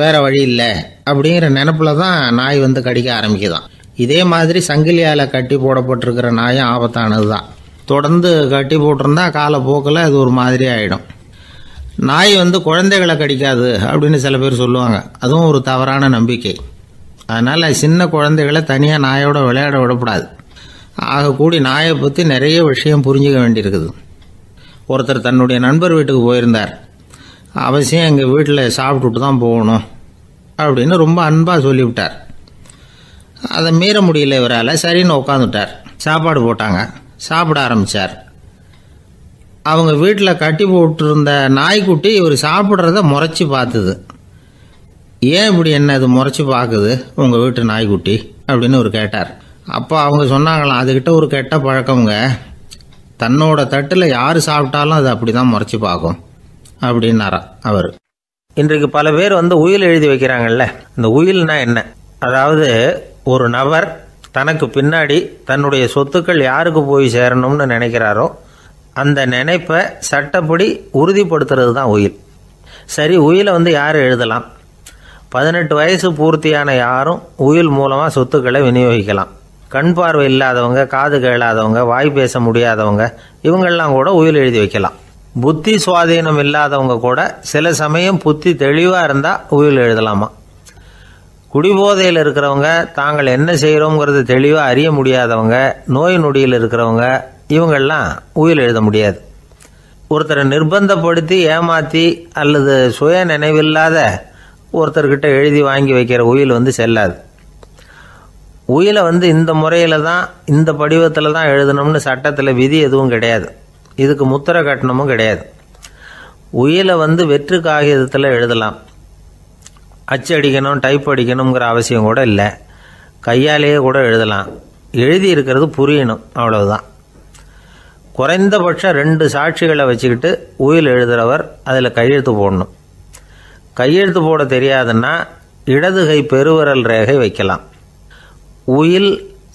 Speaker 1: வேற வழி இல்லை அப்படிங்கிற நினப்பில் தான் நாய் கடிக்க ஆரம்பிக்குதான். இதே மாதிரி சங்கிலியால் கட்டி போடப்பட்டிருக்கிற நாயும் ஆபத்தானது தான். தொடர்ந்து கட்டி போட்டிருந்தா காலப்போக்கில் அது ஒரு மாதிரி ஆகிடும். நாய் குழந்தைகளை கடிக்காது அப்படின்னு சில பேர் சொல்லுவாங்க. அதுவும் ஒரு தவறான நம்பிக்கை. அதனால் சின்ன குழந்தைகளை தனியாக நாயோட விளையாட விடக்கூடாது. ஆகக்கூடி நாயை பற்றி நிறைய விஷயம் புரிஞ்சுக்க வேண்டியிருக்குது. ஒருத்தர் தன்னுடைய நண்பர் வீட்டுக்கு போயிருந்தார். அவசியம் எங்கள் வீட்டில் சாப்பிட்டுட்டு தான் போகணும் அப்படின்னு ரொம்ப அன்பாக சொல்லிவிட்டார். அதை மீற முடியல இவரால். சரின்னு உட்காந்துட்டார். சாப்பாடு போட்டாங்க, சாப்பிட ஆரம்பித்தார். அவங்க வீட்டில் கட்டி போட்டிருந்த நாய்க்குட்டி இவர் சாப்பிட்றத முறைச்சி பார்த்துது. ஏன் இப்படி என்ன இது முறைச்சி பார்க்குது உங்கள் வீட்டு நாய்க்குட்டி அப்படின்னு இவர் கேட்டார். அப்போ அவங்க சொன்னாங்களாம், அதுகிட்ட ஒரு கெட்ட பழக்கம்ங்க, தன்னோட தட்டில் யார் சாப்பிட்டாலும் அது அப்படி தான் முறைச்சி பார்க்கும் அப்படின்னாரா அவர். இன்றைக்கு பல பேர் உயில் எழுதி வைக்கிறாங்கல்ல, இந்த உயில்னா என்ன? அதாவது ஒரு நபர் தனக்கு பின்னாடி தன்னுடைய சொத்துக்கள் யாருக்கு போய் சேரணும்னு நினைக்கிறாரோ அந்த நினைப்பை சட்டப்படி உறுதிப்படுத்துறது தான் உயில். சரி, உயிலை யார் எழுதலாம்? 18 வயசு பூர்த்தியான யாரும் உயில் மூலமாக சொத்துக்களை விநியோகிக்கலாம். கண் பார்வை இல்லாதவங்க, காது கேளாதவங்க, வாய் பேச முடியாதவங்க, இவங்கெல்லாம் கூட உயில் எழுதி வைக்கலாம். புத்தி சுவாதீனம் இல்லாதவங்க கூட சில சமயம் புத்தி தெளிவாக இருந்தால் உயில் எழுதலாமா. குடிபோதையில் இருக்கிறவங்க, தாங்கள் என்ன செய்கிறோங்கிறது தெளிவாக அறிய முடியாதவங்க, நோய் நொடியில் இருக்கிறவங்க, இவங்கெல்லாம் உயில் எழுத முடியாது. ஒருத்தரை நிர்பந்தப்படுத்தி ஏமாற்றி அல்லது சுய நினைவில்லாத ஒருத்தர்கிட்ட எழுதி வாங்கி வைக்கிற உயில் செல்லாது. உயிலை இந்த முறையில் தான், இந்த படிவத்தில் தான் எழுதணும்னு சட்டத்தில் விதி எதுவும் கிடையாது. இதுக்கு முத்திரை கட்டணமும் கிடையாது. உயிலை வெற்று காகிதத்தில் எழுதலாம். அச்சடிக்கணும், டைப் அடிக்கணுங்கிற அவசியம் கூட இல்லை. கையாலேயே கூட எழுதலாம். எழுதி இருக்கிறது புரியணும், அவ்வளவுதான். குறைந்தபட்சம் 2 சாட்சிகளை வச்சுக்கிட்டு உயில் எழுதுகிறவர் அதில் கையெழுத்து போடணும். கையெழுத்து போட தெரியாதுன்னா இடது கை பெருவிரல் ரேகை வைக்கலாம். உயில்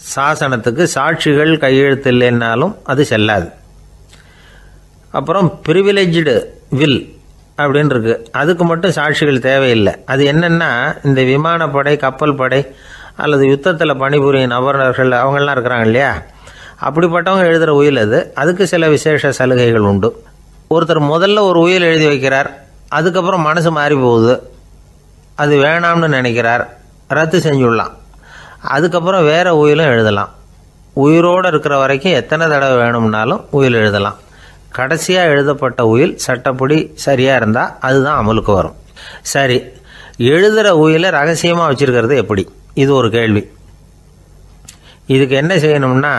Speaker 1: சாசனத்துக்கு சாட்சிகள் கையெழுத்து இல்லைன்னாலும் அது செல்லாது. அப்புறம் ப்ரிவிலேஜ்டு வில் அப்படின்னு இருக்கு, அதுக்கு மட்டும் சாட்சிகள் தேவையில்லை. அது என்னென்னா, இந்த விமானப்படை, கப்பல் படை அல்லது யுத்தத்தில் பணிபுரியும் நபர்கள் அவங்கெல்லாம் இருக்கிறாங்க இல்லையா, அப்படிப்பட்டவங்க எழுதுகிற உயில் அது. அதுக்கு சில விசேஷ சலுகைகள் உண்டு. ஒருத்தர் முதல்ல ஒரு உயில் எழுதி வைக்கிறார், அதுக்கப்புறம் மனசு மாறி போகுது, அது வேணாம்னு நினைக்கிறார், ரத்து செஞ்சுடலாம். அதுக்கப்புறம் வேறு உயிலும் எழுதலாம். உயிரோடு இருக்கிற வரைக்கும் எத்தனை தடவை வேணும்னாலும் உயில் எழுதலாம். கடைசியாக எழுதப்பட்ட உயில் சட்டப்படி சரியாக இருந்தால் அதுதான் அமலுக்கு வரும். சரி, எழுதுகிற உயிலை ரகசியமாக வச்சுருக்கிறது எப்படி? இது ஒரு கேள்வி. இதுக்கு என்ன செய்யணும்னா,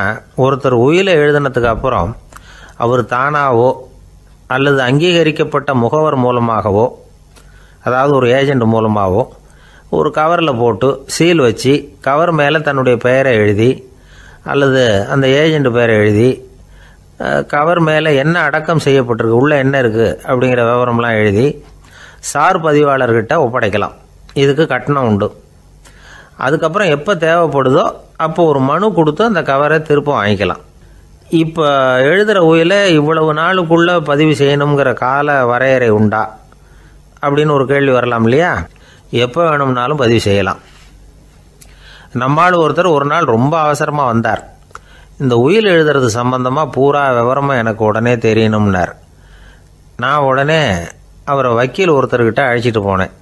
Speaker 1: ஒருத்தர் உயிலை எழுதினதுக்கு அப்புறம் அவர் தானாவோ அல்லது அங்கீகரிக்கப்பட்ட முகவர் மூலமாகவோ, அதாவது ஒரு ஏஜெண்ட் மூலமாகவோ, ஒரு கவரில் போட்டு சீல் வச்சு கவர் மேலே தன்னுடைய பெயரை எழுதி அல்லது அந்த ஏஜெண்ட் பெயரை எழுதி கவர் மேலே என்ன அடக்கம் செய்யப்பட்டிருக்கு, உள்ளே என்ன இருக்குது அப்படிங்கிற விவரம்லாம் எழுதி சார் பதிவாளர்கிட்ட ஒப்படைக்கலாம். இதுக்கு கட்டணம் உண்டு. அதுக்கப்புறம் எப்போ தேவைப்படுதோ அப்போ ஒரு மனு கொடுத்து அந்த கவரை திரும்ப வாங்கிக்கலாம். இப்போ எழுதுகிற உயிலை இவ்வளவு நாளுக்குள்ளே பதிவு செய்யணுங்கிற கால வரையறை உண்டா அப்படின்னு ஒரு கேள்வி வரலாம் இல்லையா? எப்போ வேணும்னாலும் பதிவு செய்யலாம். நம்மால் ஒருத்தர் ஒரு நாள் ரொம்ப அவசரமாக வந்தார். இந்த உயில் எழுதுறது சம்பந்தமாக பூரா விவரமாக எனக்கு உடனே தெரியணும்னார். நான் உடனே அவரை வக்கீல் ஒருத்தர்கிட்ட அழைச்சிட்டு போனேன்.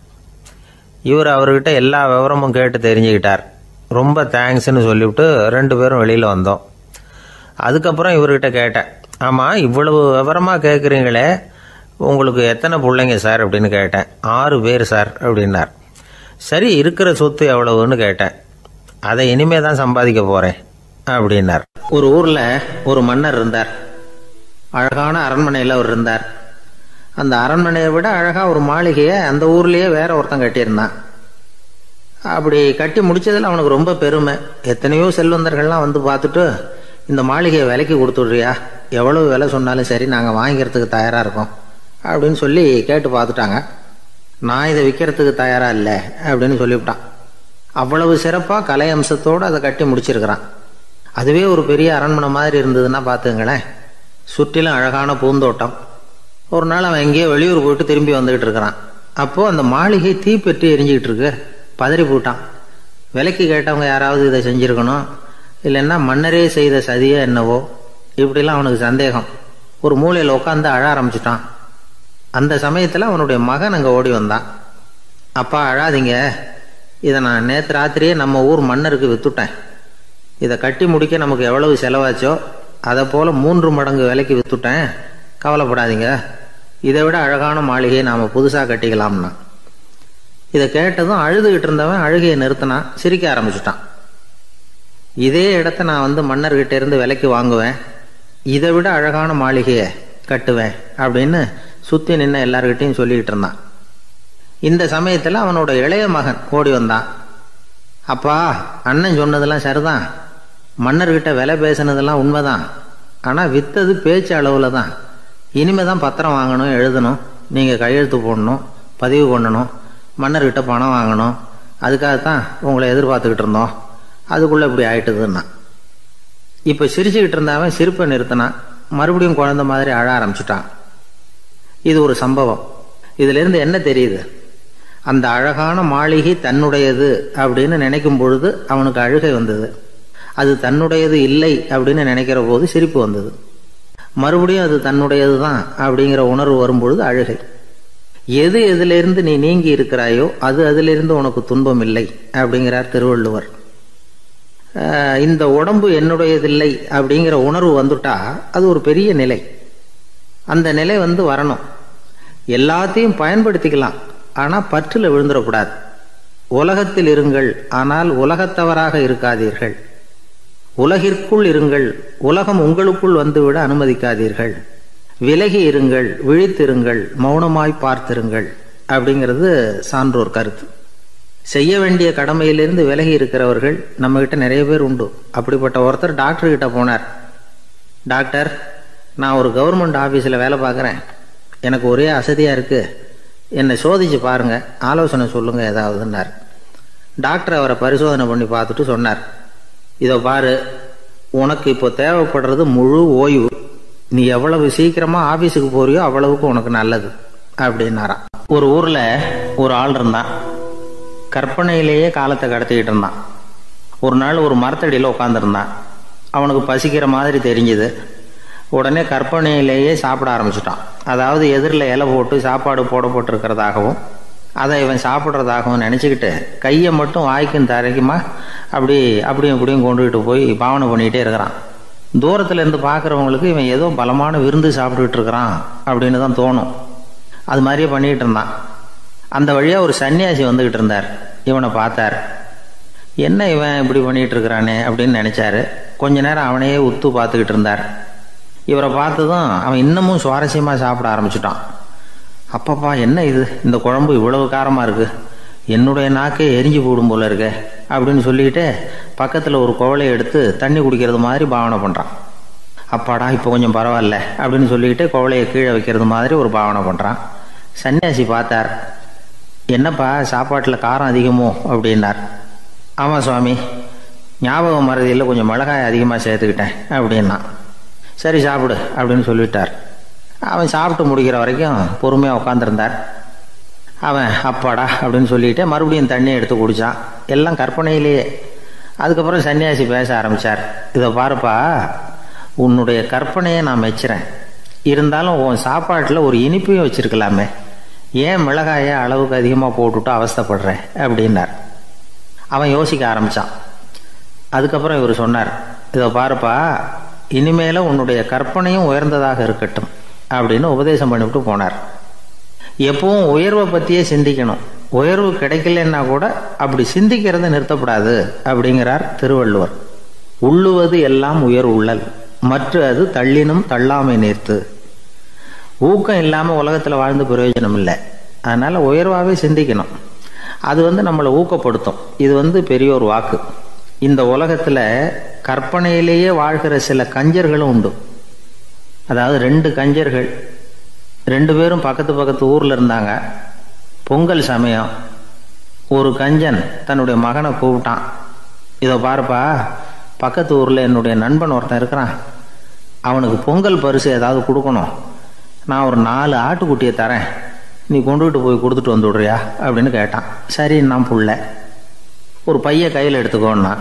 Speaker 1: இவர் அவர்கிட்ட எல்லா விவரமும் கேட்டு தெரிஞ்சுக்கிட்டார். ரொம்ப தேங்க்ஸ்ன்னு சொல்லிவிட்டு 2 பேரும் வெளியில் வந்தோம். அதுக்கப்புறம் இவர்கிட்ட கேட்டேன், ஆமாம் இவ்வளவு விவரமாக கேட்குறீங்களே, உங்களுக்கு எத்தனை பிள்ளைங்க சார் அப்படின்னு கேட்டேன். 6 பேர் சார் அப்படின்னார். சரி, இருக்கிற சொத்து எவ்வளவுன்னு கேட்டேன். அதை இனிமே தான் சம்பாதிக்க போகிறேன் அப்படின்னார். ஒரு ஊரில் ஒரு மன்னர் இருந்தார். அழகான அரண்மனையில் அவர் இருந்தார். அந்த அரண்மனையை விட அழகாக ஒரு மாளிகையை அந்த ஊர்லேயே வேற ஒருத்தன் கட்டியிருந்தான். அப்படி கட்டி முடித்ததில் அவனுக்கு ரொம்ப பெருமை. எத்தனையோ செல்வந்தர்கள்லாம் பார்த்துட்டு, இந்த மாளிகையை விலைக்கு கொடுத்துட்றியா, எவ்வளவு விலை சொன்னாலும் சரி நாங்கள் வாங்கிக்கிறதுக்கு தயாராக இருக்கோம் அப்படின்னு சொல்லி கேட்டு பார்த்துட்டாங்க. நான் இதை விற்கிறதுக்கு தயாராக இல்லை அப்படின்னு சொல்லிவிட்டான். அவ்வளவு சிறப்பாக கலை அம்சத்தோடு அதை கட்டி முடிச்சிருக்கிறான். அதுவே ஒரு பெரிய அரண்மனை மாதிரி இருந்ததுன்னா பார்த்துங்களேன். சுற்றிலும் அழகான பூந்தோட்டம். ஒரு நாள் அவன் எங்கேயோ வெளியூர் போயிட்டு திரும்பி வந்துக்கிட்டு இருக்கிறான். அப்போது அந்த மாளிகை தீப்பெட்டி எரிஞ்சிக்கிட்டு இருக்கு. பதறி போட்டான். விலைக்கு கேட்டவங்க யாராவது இதை செஞ்சுருக்கணும், இல்லைன்னா மன்னரே செய்த சதியே என்னவோ, இப்படிலாம் அவனுக்கு சந்தேகம். ஒரு மூலையில் உட்காந்து அழ ஆரம்பிச்சிட்டான். அந்த சமயத்தில் அவனுடைய மகன் அங்கே ஓடி வந்தான். அப்பா அழாதீங்க, இதை நான் நேற்று ராத்திரியே நம்ம ஊர் மன்னருக்கு விற்றுட்டேன். இதை கட்டி முடிக்க நமக்கு எவ்வளவு செலவாச்சோ அதை போல் 3 மடங்கு விலைக்கு விற்றுட்டேன். கவலைப்படாதீங்க, இதை விட அழகான மாளிகையை நாம் புதுசாக கட்டிக்கலாம்னா. இதை கேட்டதும் அழுதுகிட்டு இருந்தவன் அழுகையை நிறுத்தினான், சிரிக்க ஆரம்பிச்சிட்டான். இதே இடத்த நான் மன்னர்கிட்ட இருந்து விலைக்கு வாங்குவேன், இதை விட அழகான மாளிகையை கட்டுவேன் அப்படின்னு சுற்றி நின்று எல்லார்கிட்டையும் சொல்லிக்கிட்டு இருந்தான். இந்த சமயத்தில் அவனோட இளைய மகன் ஓடி வந்தான். அப்பா, அண்ணன் சொன்னதெல்லாம் சரிதான், மன்னர்கிட்ட விலை பேசினதெல்லாம் உண்மைதான், ஆனால் விற்றது பேச்சு அளவில் தான். இனிமே தான் பத்திரம் வாங்கணும், எழுதணும், நீங்கள் கையெழுத்து போடணும், பதிவு பண்ணணும், மன்னர்கிட்ட பணம் வாங்கணும். அதுக்காகத்தான் உங்களை எதிர்பார்த்துக்கிட்டு இருந்தோம். அதுக்குள்ளே இப்படி ஆயிட்டுதுன்னா. இப்போ சிரிச்சுக்கிட்டு இருந்தாவன் சிரிப்பை நிறுத்தினான். மறுபடியும் குழந்தை மாதிரி அழ ஆரம்பிச்சுட்டான். இது ஒரு சம்பவம். இதிலிருந்து என்ன தெரியுது? அந்த அழகான மாளிகை தன்னுடையது அப்படின்னு நினைக்கும் பொழுது அவனுக்கு அழுகை வந்தது. அது தன்னுடையது இல்லை அப்படின்னு நினைக்கிற போது சிரிப்பு வந்தது. மறுபடியும் அது தன்னுடையது தான் அப்படிங்கிற உணர்வு வரும்பொழுது அழுகை. எது எதிலிருந்து நீ நீங்கி இருக்கிறாயோ அது அதிலிருந்து உனக்கு துன்பம் இல்லை அப்படிங்கிறார் திருவள்ளுவர். இந்த உடம்பு என்னுடையதில்லை அப்படிங்கிற உணர்வு வந்துட்டா அது ஒரு பெரிய நிலை. அந்த நிலை வரணும். எல்லாத்தையும் பயன்படுத்திக்கலாம், ஆனால் பற்றில் விழுந்துடக்கூடாது. உலகத்தில் இருங்கள், ஆனால் உலகத்தவராக இருக்காதீர்கள். உலகிற்குள் இருங்கள், உலகம் உங்களுக்குள் வந்துவிட அனுமதிக்காதீர்கள். விலகி இருங்கள், விழித்திருங்கள், மௌனமாய் பார்த்திருங்கள் அப்படிங்கிறது சான்றோர் கருத்து. செய்ய வேண்டிய கடமையிலிருந்து விலகி இருக்கிறவர்கள் நம்மகிட்ட நிறைய பேர் உண்டு. அப்படிப்பட்ட ஒருத்தர் டாக்டர்கிட்ட போனார். டாக்டர், நான் ஒரு கவர்மெண்ட் ஆஃபீஸில் வேலை பார்க்குறேன், எனக்கு ஒரே அசதியாக இருக்குது, என்னை சோதிச்சு பாருங்கள், ஆலோசனை சொல்லுங்கள் ஏதாவதுன்னார். டாக்டர் அவரை பரிசோதனை பண்ணி பார்த்துட்டு சொன்னார், இதோ பாரு, உனக்கு இப்போ தேவைப்படுறது முழு ஓய்வு. நீ எவ்வளவு சீக்கிரமாக ஆஃபீஸுக்கு போறியோ அவ்வளவுக்கு உனக்கு நல்லது அப்படின்னாராம். ஒரு ஊரில் ஒரு ஆள் இருந்தான். கற்பனையிலேயே காலத்தை கடத்திக்கிட்டு இருந்தான். ஒரு நாள் ஒரு மரத்தடியில் உட்காந்துருந்தான். அவனுக்கு பசிக்கிற மாதிரி தெரிஞ்சுது. உடனே கற்பனையிலேயே சாப்பிட ஆரம்பிச்சிட்டான். அதாவது எதிரில் இலை போட்டு சாப்பாடு போடப்பட்டிருக்கிறதாகவும் அதை இவன் சாப்பிட்றதாகவும் நினச்சிக்கிட்டு கையை மட்டும் வாய்க்கும் தரைக்குமா அப்படியும் இப்படியும் கொண்டுகிட்டு போய் பாவனை பண்ணிக்கிட்டே இருக்கிறான். தூரத்தில் இருந்து பார்க்குறவங்களுக்கு இவன் ஏதோ பலமான விருந்து சாப்பிட்டுக்கிட்டு இருக்கிறான் அப்படின்னு தான் தோணும். அது மாதிரியே பண்ணிக்கிட்டு இருந்தான். அந்த வழியாக ஒரு சன்னியாசி வந்துக்கிட்டு இருந்தார். இவனை பார்த்தார். என்ன இவன் இப்படி பண்ணிகிட்டு இருக்கிறானே அப்படின்னு நினச்சாரு. கொஞ்ச நேரம் அவனையே உத்து பார்த்துக்கிட்டு இருந்தார். இவரை பார்த்ததும் அவன் இன்னமும் சுவாரஸ்யமாக சாப்பிட ஆரம்பிச்சுட்டான். அப்பப்பா, என்ன இது, இந்த குழம்பு இவ்வளவு காரமாக இருக்குது, என்னுடைய நாக்கே எரிஞ்சு போடும் போல இருக்க அப்படின்னு சொல்லிக்கிட்டு பக்கத்தில் ஒரு குவளையை எடுத்து தண்ணி குடிக்கிறது மாதிரி பாவனை பண்ணுறான். அப்பாடா, இப்போ கொஞ்சம் பரவாயில்ல அப்படின்னு சொல்லிக்கிட்டு குவளையை கீழே வைக்கிறது மாதிரி ஒரு பாவனை பண்ணுறான். சன்னியாசி பார்த்தார். என்னப்பா, சாப்பாட்டில் காரம் அதிகமோ அப்படின்னார். ஆமாம் சுவாமி, ஞாபகம் மறதியில் கொஞ்சம் மிளகாய் அதிகமாக சேர்த்துக்கிட்டேன் அப்படின்னா. சரி சாப்பிடு அப்படின்னு சொல்லிவிட்டார். அவன் சாப்பிட்டு முடிக்கிற வரைக்கும் பொறுமையாக உட்காந்துருந்தார். அவன் அப்பாடா அப்படின்னு சொல்லிட்டு மறுபடியும் தண்ணி எடுத்து குடித்தான். எல்லாம் கற்பனையிலேயே. அதுக்கப்புறம் சன்னியாசி பேச ஆரம்பித்தார். இதை பாருப்பா, உன்னுடைய கற்பனையை நான் மெச்சுறேன், இருந்தாலும் உன் சாப்பாட்டில் ஒரு இனிப்பையும் வச்சிருக்கலாமே, ஏன் மிளகாயை அளவுக்கு அதிகமாக போட்டுவிட்டு அவஸ்தைப்படுறேன் அப்படின்னார். அவன் யோசிக்க ஆரம்பித்தான். அதுக்கப்புறம் இவர் சொன்னார், இதை பாருப்பா, இனிமேல உன்னுடைய கற்பனையும் உயர்ந்ததாக இருக்கட்டும் அப்படின்னு உபதேசம் பண்ணிவிட்டு போனார். எப்பவும் உயர்வை பற்றியே சிந்திக்கணும். உயர்வு கிடைக்கலன்னா கூட அப்படி சிந்திக்கிறத நிறுத்தப்படாது அப்படிங்கிறார் திருவள்ளுவர். உள்ளுவது எல்லாம் உயர் உள்ளல், மற்ற அது தள்ளினும் தள்ளாமை நேர்த்து. ஊக்கம் இல்லாமல் உலகத்தில் வாழ்ந்து பிரயோஜனம் இல்லை. அதனால் உயர்வாகவே சிந்திக்கணும். அது நம்மளை ஊக்கப்படுத்தும். இது பெரியோர் வாக்கு. இந்த உலகத்தில் கற்பனையிலேயே வாழ்கிற சில கஞ்சர்களும் உண்டு. அதாவது 2 கஞ்சர்கள், 2 பேரும் பக்கத்து ஊரில் இருந்தாங்க. பொங்கல் சமயம் ஒரு கஞ்சன் தன்னுடைய மகனை கூப்பிட்டான். இதை பாருப்பா, பக்கத்து ஊரில் என்னுடைய நண்பன் ஒருத்தன் இருக்கிறான், அவனுக்கு பொங்கல் பரிசு ஏதாவது கொடுக்கணும், நான் ஒரு 4 ஆட்டுக்குட்டியை தரேன், நீ கொண்டுகிட்டு போய் கொடுத்துட்டு வந்து விடுறியா அப்படின்னு கேட்டான். சரி, நான் புள்ள ஒரு பைய கையில் எடுத்துக்கோன்னா.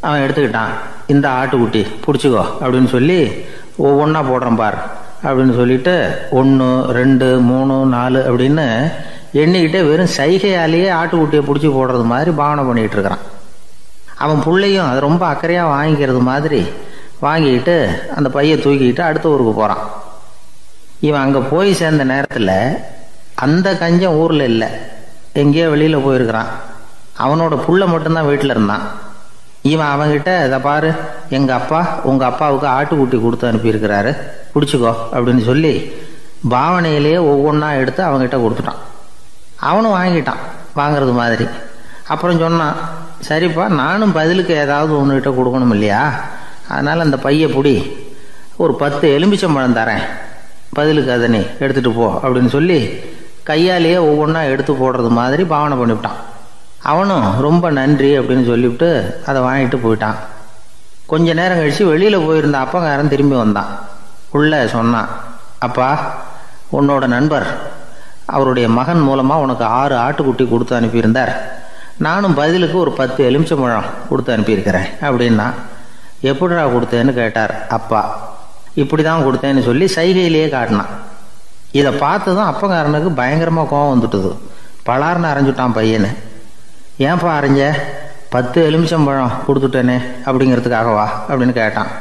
Speaker 1: அவன் எடுத்துக்கிட்டான். இந்த ஆட்டுக்குட்டி பிடிச்சிக்கோ அப்படின்னு சொல்லி ஒவ்வொன்றா போடுறேன் பார் அப்படின்னு சொல்லிட்டு 1 2 3 4 அப்படின்னு எண்ணிக்கிட்டே வெறும் சைகையாலேயே ஆட்டுக்குட்டியை பிடிச்சி போடுறது மாதிரி பாவனை பண்ணிக்கிட்டு இருக்கிறான். அவன் பிள்ளையும் அது ரொம்ப அக்கறையாக வாங்கிக்கிறது மாதிரி வாங்கிக்கிட்டு அந்த பையை தூக்கிக்கிட்டு அடுத்த ஊருக்கு போகிறான். இவன் அங்கே போய் சேர்ந்த நேரத்தில் அந்த கஞ்சன் ஊரில் இல்லை, எங்கேயோ வெளியில் போயிருக்கிறான். அவனோட புள்ள மட்டும்தான் வீட்டில் இருந்தான். இவன் அவன்கிட்ட, இதை பாரு, எங்கள் அப்பா உங்கள் அப்பாவுக்கு ஆட்டுக்குட்டி கொடுத்து அனுப்பியிருக்கிறாரு, பிடிச்சிக்கோ அப்படின்னு சொல்லி பாவனையிலேயே ஒவ்வொன்றா எடுத்து அவங்ககிட்ட கொடுத்துட்டான். அவனும் வாங்கிட்டான் வாங்கிறது மாதிரி. அப்புறம் சொன்னான், சரிப்பா, நானும் பதிலுக்கு ஏதாவது ஒன்றுகிட்ட கொடுக்கணும் இல்லையா, அதனால் அந்த பைய புடி, ஒரு 10 எலுமிச்சம்பழம் தரேன், பதிலுக்கு அதை நீ எடுத்துகிட்டு போ அப்படின்னு சொல்லி கையாலேயே ஒவ்வொன்றா எடுத்து போடுறது மாதிரி பாவனை பண்ணிவிட்டான். அவனும் ரொம்ப நன்றி அப்படின்னு சொல்லிவிட்டு அதை வாங்கிட்டு போயிட்டான். கொஞ்ச நேரம் கழித்து வெளியில் போயிருந்த அப்பங்காரன் திரும்பி வந்தான். உள்ளே சொன்னான், அப்பா, உன்னோட நண்பர் அவருடைய மகன் மூலமாக உனக்கு 6 ஆட்டுக்குட்டி கொடுத்து அனுப்பியிருந்தார், நானும் பதிலுக்கு ஒரு 10 எலுமிச்சம்பழம் கொடுத்து அனுப்பியிருக்கிறேன் அப்படின்னா. எப்படிடா கொடுத்தேன்னு கேட்டார் அப்பா. இப்படி தான் கொடுத்தேன்னு சொல்லி சைகையிலேயே காட்டினான். இதை பார்த்ததும் அப்பங்காரனுக்கு பயங்கரமாக கோவம் வந்துட்டுது. பலார்னு அரைஞ்சுட்டான் பையனை. ஏன்ப்பா அரைஞ்ச? 10 எலுமிச்சம்பழம் கொடுத்துட்டேனே அப்படிங்கிறதுக்காகவா அப்படின்னு கேட்டான்.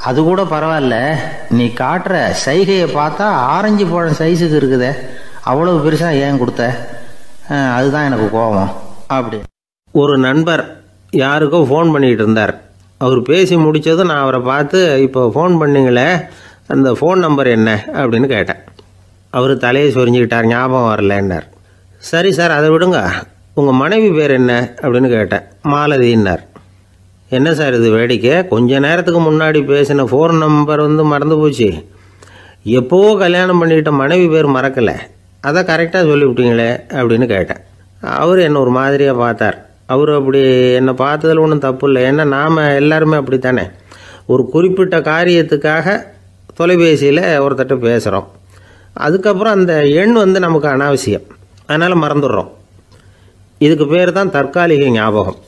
Speaker 1: அது கூட பரவாயில்ல, நீ காட்டுற சைகையை பார்த்தா ஆரஞ்சு பழம் சைஸுக்கு இருக்குதே, அவ்வளவு பெருசாக ஏன் கொடுத்த? அதுதான் எனக்கு கோபம் அப்படி. ஒரு நண்பர் யாருக்கோ ஃபோன் பண்ணிகிட்டு இருந்தார். அவர் பேசி முடித்ததும் நான் அவரை பார்த்து, இப்போ ஃபோன் பண்ணிங்களே, அந்த ஃபோன் நம்பர் என்ன அப்படின்னு கேட்டேன். அவர் தலையை சொரிஞ்சுக்கிட்டார், ஞாபகம் வரலன்னார். சரி சார், அதை விடுங்க, உங்கள் மனைவி பேர் என்ன அப்படின்னு கேட்டேன். மாலதின்னார். என்ன சார் இது வேடிக்கை, கொஞ்ச நேரத்துக்கு முன்னாடி பேசின ஃபோன் நம்பர் மறந்து போச்சு, எப்போவோ கல்யாணம் பண்ணிக்கிட்ட மனைவி பேர் மறக்கலை, அதை கரெக்டாக சொல்லிவிட்டீங்களே அப்படின்னு கேட்டேன். அவர் என்னை ஒரு மாதிரியாக பார்த்தார். அவர் அப்படி என்னை பார்த்ததில் ஒன்றும் தப்பு இல்லை, ஏன்னா நாம் எல்லாருமே அப்படித்தானே, ஒரு குறிப்பிட்ட காரியத்துக்காக தொலைபேசியில் ஒருத்தட்ட பேசுகிறோம், அதுக்கப்புறம் அந்த எண் நமக்கு அனாவசியம், அதனால் மறந்துடுறோம். இதுக்கு பேர் தான் தற்காலிக ஞாபகம்.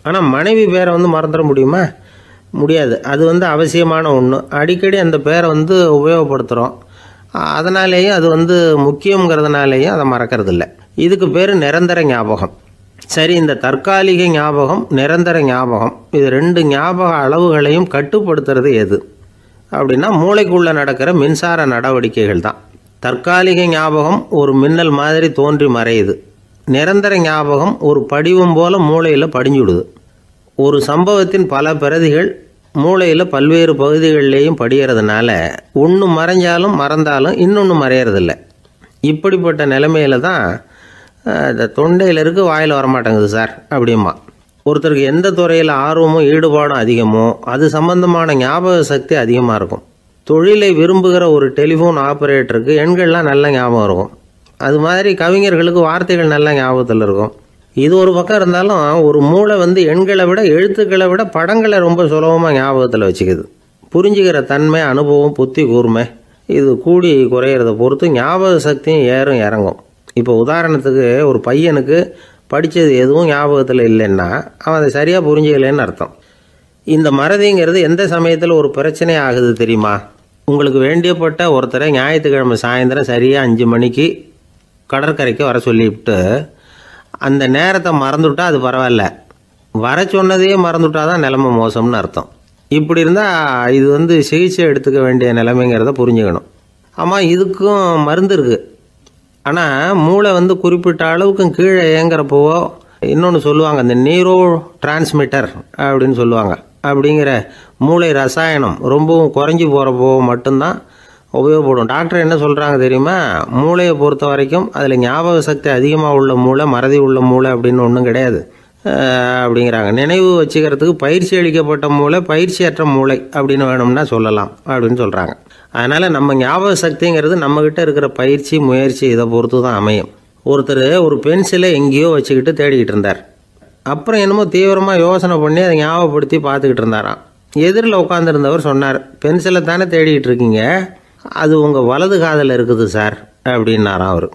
Speaker 1: ஆனால் மனைவி பேரை மறந்துட முடியுமா? முடியாது. அது அவசியமான ஒன்று. அடிக்கடி அந்த பேரை உபயோகப்படுத்துகிறோம், அதனாலேயும் அது முக்கியங்கிறதுனாலேயும் அதை மறக்கறதில்ல. இதுக்கு பேர் நிரந்தர ஞாபகம். சரி, இந்த தற்காலிக ஞாபகம், நிரந்தர ஞாபகம், இது 2 ஞாபக அளவுகளையும் கட்டுப்படுத்துறது எது அப்படின்னா மூளைக்குள்ளே நடக்கிற மின்சார நடவடிக்கைகள் தான். தற்காலிக ஞாபகம் ஒரு மின்னல் மாதிரி தோன்றி மறையுது. நிரந்தர ஞாபகம் ஒரு படிவம் போல மூளையில் படிஞ்சுடுது. ஒரு சம்பவத்தின் பல பிரதிகள் மூளையில் பல்வேறு பகுதிகளிலேயும் படிகிறதுனால ஒன்று மறைஞ்சாலும் மறந்தாலும் இன்னொன்று மறையறதில்லை. இப்படிப்பட்ட நிலைமையில தான் இந்த தொண்டையில் இருக்கு, வாயில் வரமாட்டேங்குது சார் அப்படிமா. ஒருத்தருக்கு எந்த துறையில் ஆர்வமும் ஈடுபாடும் அதிகமோ அது சம்பந்தமான ஞாபக சக்தி அதிகமாக இருக்கும். தொழிலை விரும்புகிற ஒரு டெலிஃபோன் ஆப்ரேட்டருக்கு எண்கள்லாம் நல்ல ஞாபகம் இருக்கும். அது மாதிரி கவிஞர்களுக்கு வார்த்தைகள் நல்ல ஞாபகத்தில் இருக்கும். இது ஒரு பக்கம் இருந்தாலும் ஒரு மூளை எண்களை விட எழுத்துக்களை விட படங்களை ரொம்ப சுலபமாக ஞாபகத்தில் வச்சுக்குது. புரிஞ்சுக்கிற தன்மை, அனுபவம், புத்தி கூர்மை இது கூடி குறையிறத பொறுத்து ஞாபக சக்தியும் ஏறும் இறங்கும். இப்போ உதாரணத்துக்கு ஒரு பையனுக்கு படித்தது எதுவும் ஞாபகத்தில் இல்லைன்னா அவன் அதை சரியாக புரிஞ்சுக்கலைன்னு அர்த்தம். இந்த மறதிங்கிறது எந்த சமயத்தில் ஒரு பிரச்சனை ஆகுது தெரியுமா? உங்களுக்கு வேண்டியப்பட்ட ஒருத்தரை ஞாயிற்றுக்கிழமை சாயந்தரம் சரியாக 5 மணிக்கு கடற்கரைக்கு வர சொல்லிவிட்டு அந்த நேரத்தை மறந்துவிட்டா அது பரவாயில்ல, வர சொன்னதையே மறந்துவிட்டா தான் நிலைமை மோசம்னு அர்த்தம். இப்படி இருந்தால் இது சிகிச்சை எடுத்துக்க வேண்டிய நிலைமைங்கிறத புரிஞ்சுக்கணும். ஆமாம், இதுக்கும் மருந்து இருக்குது. ஆனால் மூளை குறிப்பிட்ட அளவுக்கும் கீழே இயங்குறப்போ இன்னொன்று சொல்லுவாங்க, இந்த நியூரோ டிரான்ஸ்மிட்டர் அப்படின்னு சொல்லுவாங்க. அப்படிங்கிற மூளை ரசாயனம் ரொம்பவும் குறைஞ்சி போகிறப்போ மட்டும்தான் உபயோகப்படும். டாக்டர் என்ன சொல்கிறாங்க தெரியுமா? மூளையை பொறுத்த வரைக்கும் அதில் ஞாபக சக்தி அதிகமாக உள்ள மூளை, மறதி உள்ள மூளை அப்படின்னு ஒன்றும் கிடையாது அப்படிங்கிறாங்க. நினைவு வச்சுக்கிறதுக்கு பயிற்சி அளிக்கப்பட்ட மூளை, பயிற்சியற்ற மூளை அப்படின்னு வேணும்னா சொல்லலாம் அப்படின்னு சொல்கிறாங்க. அதனால் நம்ம ஞாபக சக்திங்கிறது நம்மக்கிட்ட இருக்கிற பயிற்சி, முயற்சி இதை பொறுத்து தான் அமையும். ஒருத்தர் ஒரு பென்சிலை எங்கேயோ வச்சுக்கிட்டு தேடிக்கிட்டு இருந்தார். அப்புறம் என்னமோ தீவிரமாக யோசனை பண்ணி அதை ஞாபகப்படுத்தி பார்த்துக்கிட்டு இருந்தாராம். எதிரில் உட்காந்துருந்தவர் சொன்னார், பென்சிலை தானே தேடிக்கிட்டு இருக்கீங்க, அது உங்கள் வலது காதில் இருக்குது சார் அப்படின்னாராம் அவர்.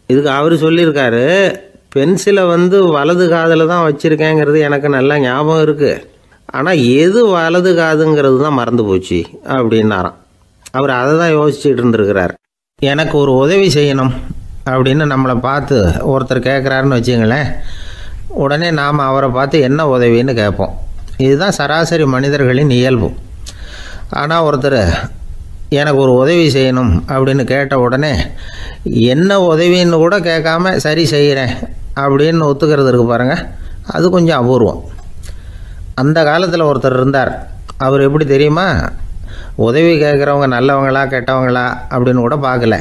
Speaker 1: இதுக்கு அவர் சொல்லியிருக்காரு, பென்சிலை வலது காதில் தான் வச்சுருக்கேங்கிறது எனக்கு நல்லா ஞாபகம் இருக்குது, ஆனால் எது வலது காதுங்கிறது தான் மறந்து போச்சு அப்படின்னாராம். அவர் அதை தான் யோசிச்சுட்டு இருந்திருக்கிறார். எனக்கு ஒரு உதவி செய்யணும் அப்படின்னு நம்மளை பார்த்து ஒருத்தர் கேட்குறாருன்னு வச்சுங்களேன், உடனே நாம் அவரை பார்த்து என்ன உதவின்னு கேட்போம். இதுதான் சராசரி மனிதர்களின் இயல்பு. ஆனால் ஒருத்தர் எனக்கு ஒரு உதவி செய்யணும் அப்படின்னு கேட்ட உடனே என்ன உதவின்னு கூட கேட்காம சரி செய்கிறேன் அப்படின்னு ஒத்துக்கிறது இருக்கு பாருங்கள், அது கொஞ்சம் அபூர்வம். அந்த காலத்தில் ஒருத்தர் இருந்தார். அவர் எப்படி தெரியுமா? உதவி கேட்குறவங்க நல்லவங்களா கெட்டவங்களா அப்படின்னு கூட பார்க்கல,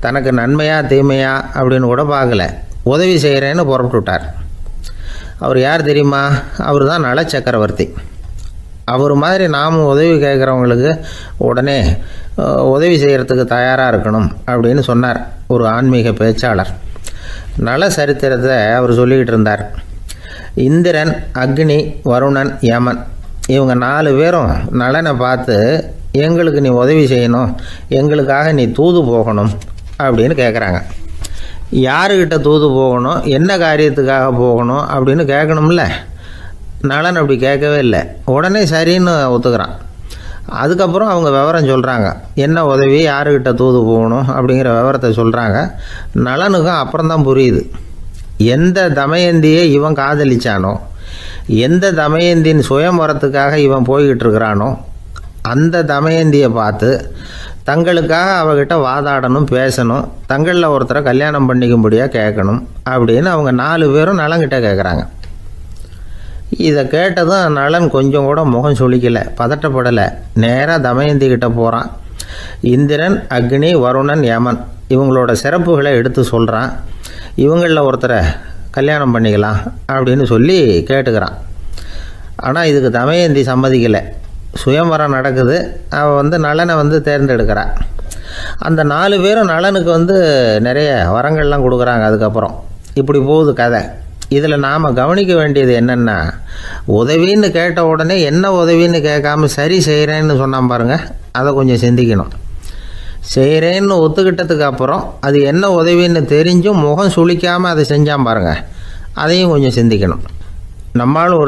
Speaker 1: தனக்கு நன்மையா தீமையா அப்படின்னு கூட பார்க்கல, உதவி செய்கிறேன்னு புறப்பட்டு விட்டார். அவர் யார் தெரியுமா? அவர் தான் நல சக்கரவர்த்தி. அவர் மாதிரி நாமும் உதவி கேட்குறவங்களுக்கு உடனே உதவி செய்கிறதுக்கு தயாராக இருக்கணும் அப்படின்னு சொன்னார் ஒரு ஆன்மீக பேச்சாளர். நல சரித்திரத்தை அவர் சொல்லிக்கிட்டு இருந்தார். இந்திரன், அக்னி, வருணன், யமன் இவங்க 4 பேரும் நலனை பார்த்து எங்களுக்கு நீ உதவி செய்யணும், எங்களுக்காக நீ தூது போகணும் அப்படின்னு கேட்குறாங்க. யாருக்கிட்ட தூது போகணும், என்ன காரியத்துக்காக போகணும் அப்படின்னு கேட்கணும்ல. நலன் அப்படி கேட்கவே இல்லை. உடனே சரின்னு ஒத்துக்கிறான். அதுக்கப்புறம் அவங்க விவரம் சொல்கிறாங்க, என்ன உதவி, யாருக்கிட்ட தூது போகணும் அப்படிங்கிற விவரத்தை சொல்கிறாங்க. நலனுக்கும் அப்புறம்தான் புரியுது, எந்த தமயந்தியை இவன் காதலிச்சானோ, எந்த தமயந்தின் சுயம்பரத்துக்காக இவன் போய்கிட்டு இருக்கிறானோ அந்த தமயந்தியை பார்த்து தங்களுக்காக அவகிட்ட வாதாடணும், பேசணும், தங்களில் ஒருத்தரை கல்யாணம் பண்ணிக்கும்படியாக கேட்கணும் அப்படின்னு அவங்க 4 பேரும் நலன்கிட்ட கேட்குறாங்க. இதை கேட்டதும் நலன் கொஞ்சம் கூட முகம் சுளிக்கலை, பதட்டப்படலை. நேராக தமயந்தி கிட்ட போகிறான். இந்திரன், அக்னி, வருணன், யமன் இவங்களோட சிறப்புகளை எடுத்து சொல்கிறான். இவங்களில் ஒருத்தரை கல்யாணம் பண்ணிக்கலாம் அப்படின்னு சொல்லி கேட்டுக்கிறான். ஆனால் இதுக்கு தமயந்தி சம்மதிக்கலை. சுயம்பரம் நடக்குது, அவள் நலனை தேர்ந்தெடுக்கிறாள். அந்த 4 பேரும் நலனுக்கு நிறைய வரங்கள்லாம் கொடுக்குறாங்க. அதுக்கப்புறம் இப்படி போகுது கதை. இதில் நாம் கவனிக்க வேண்டியது என்னென்னா, உதவின்னு கேட்ட உடனே என்ன உதவின்னு கேட்காம சரி செய்கிறேன்னு சொன்னான் பாருங்கள், அதை கொஞ்சம் சிந்திக்கணும். செய்கிறேன்னு ஒத்துக்கிட்டதுக்கு அப்புறம் அது என்ன உதவின்னு தெரிஞ்சும் முகம் சுளிக்காமல் அதை செஞ்சான் பாருங்கள், அதையும் கொஞ்சம் சிந்திக்கணும். நம்மளும் ஒரு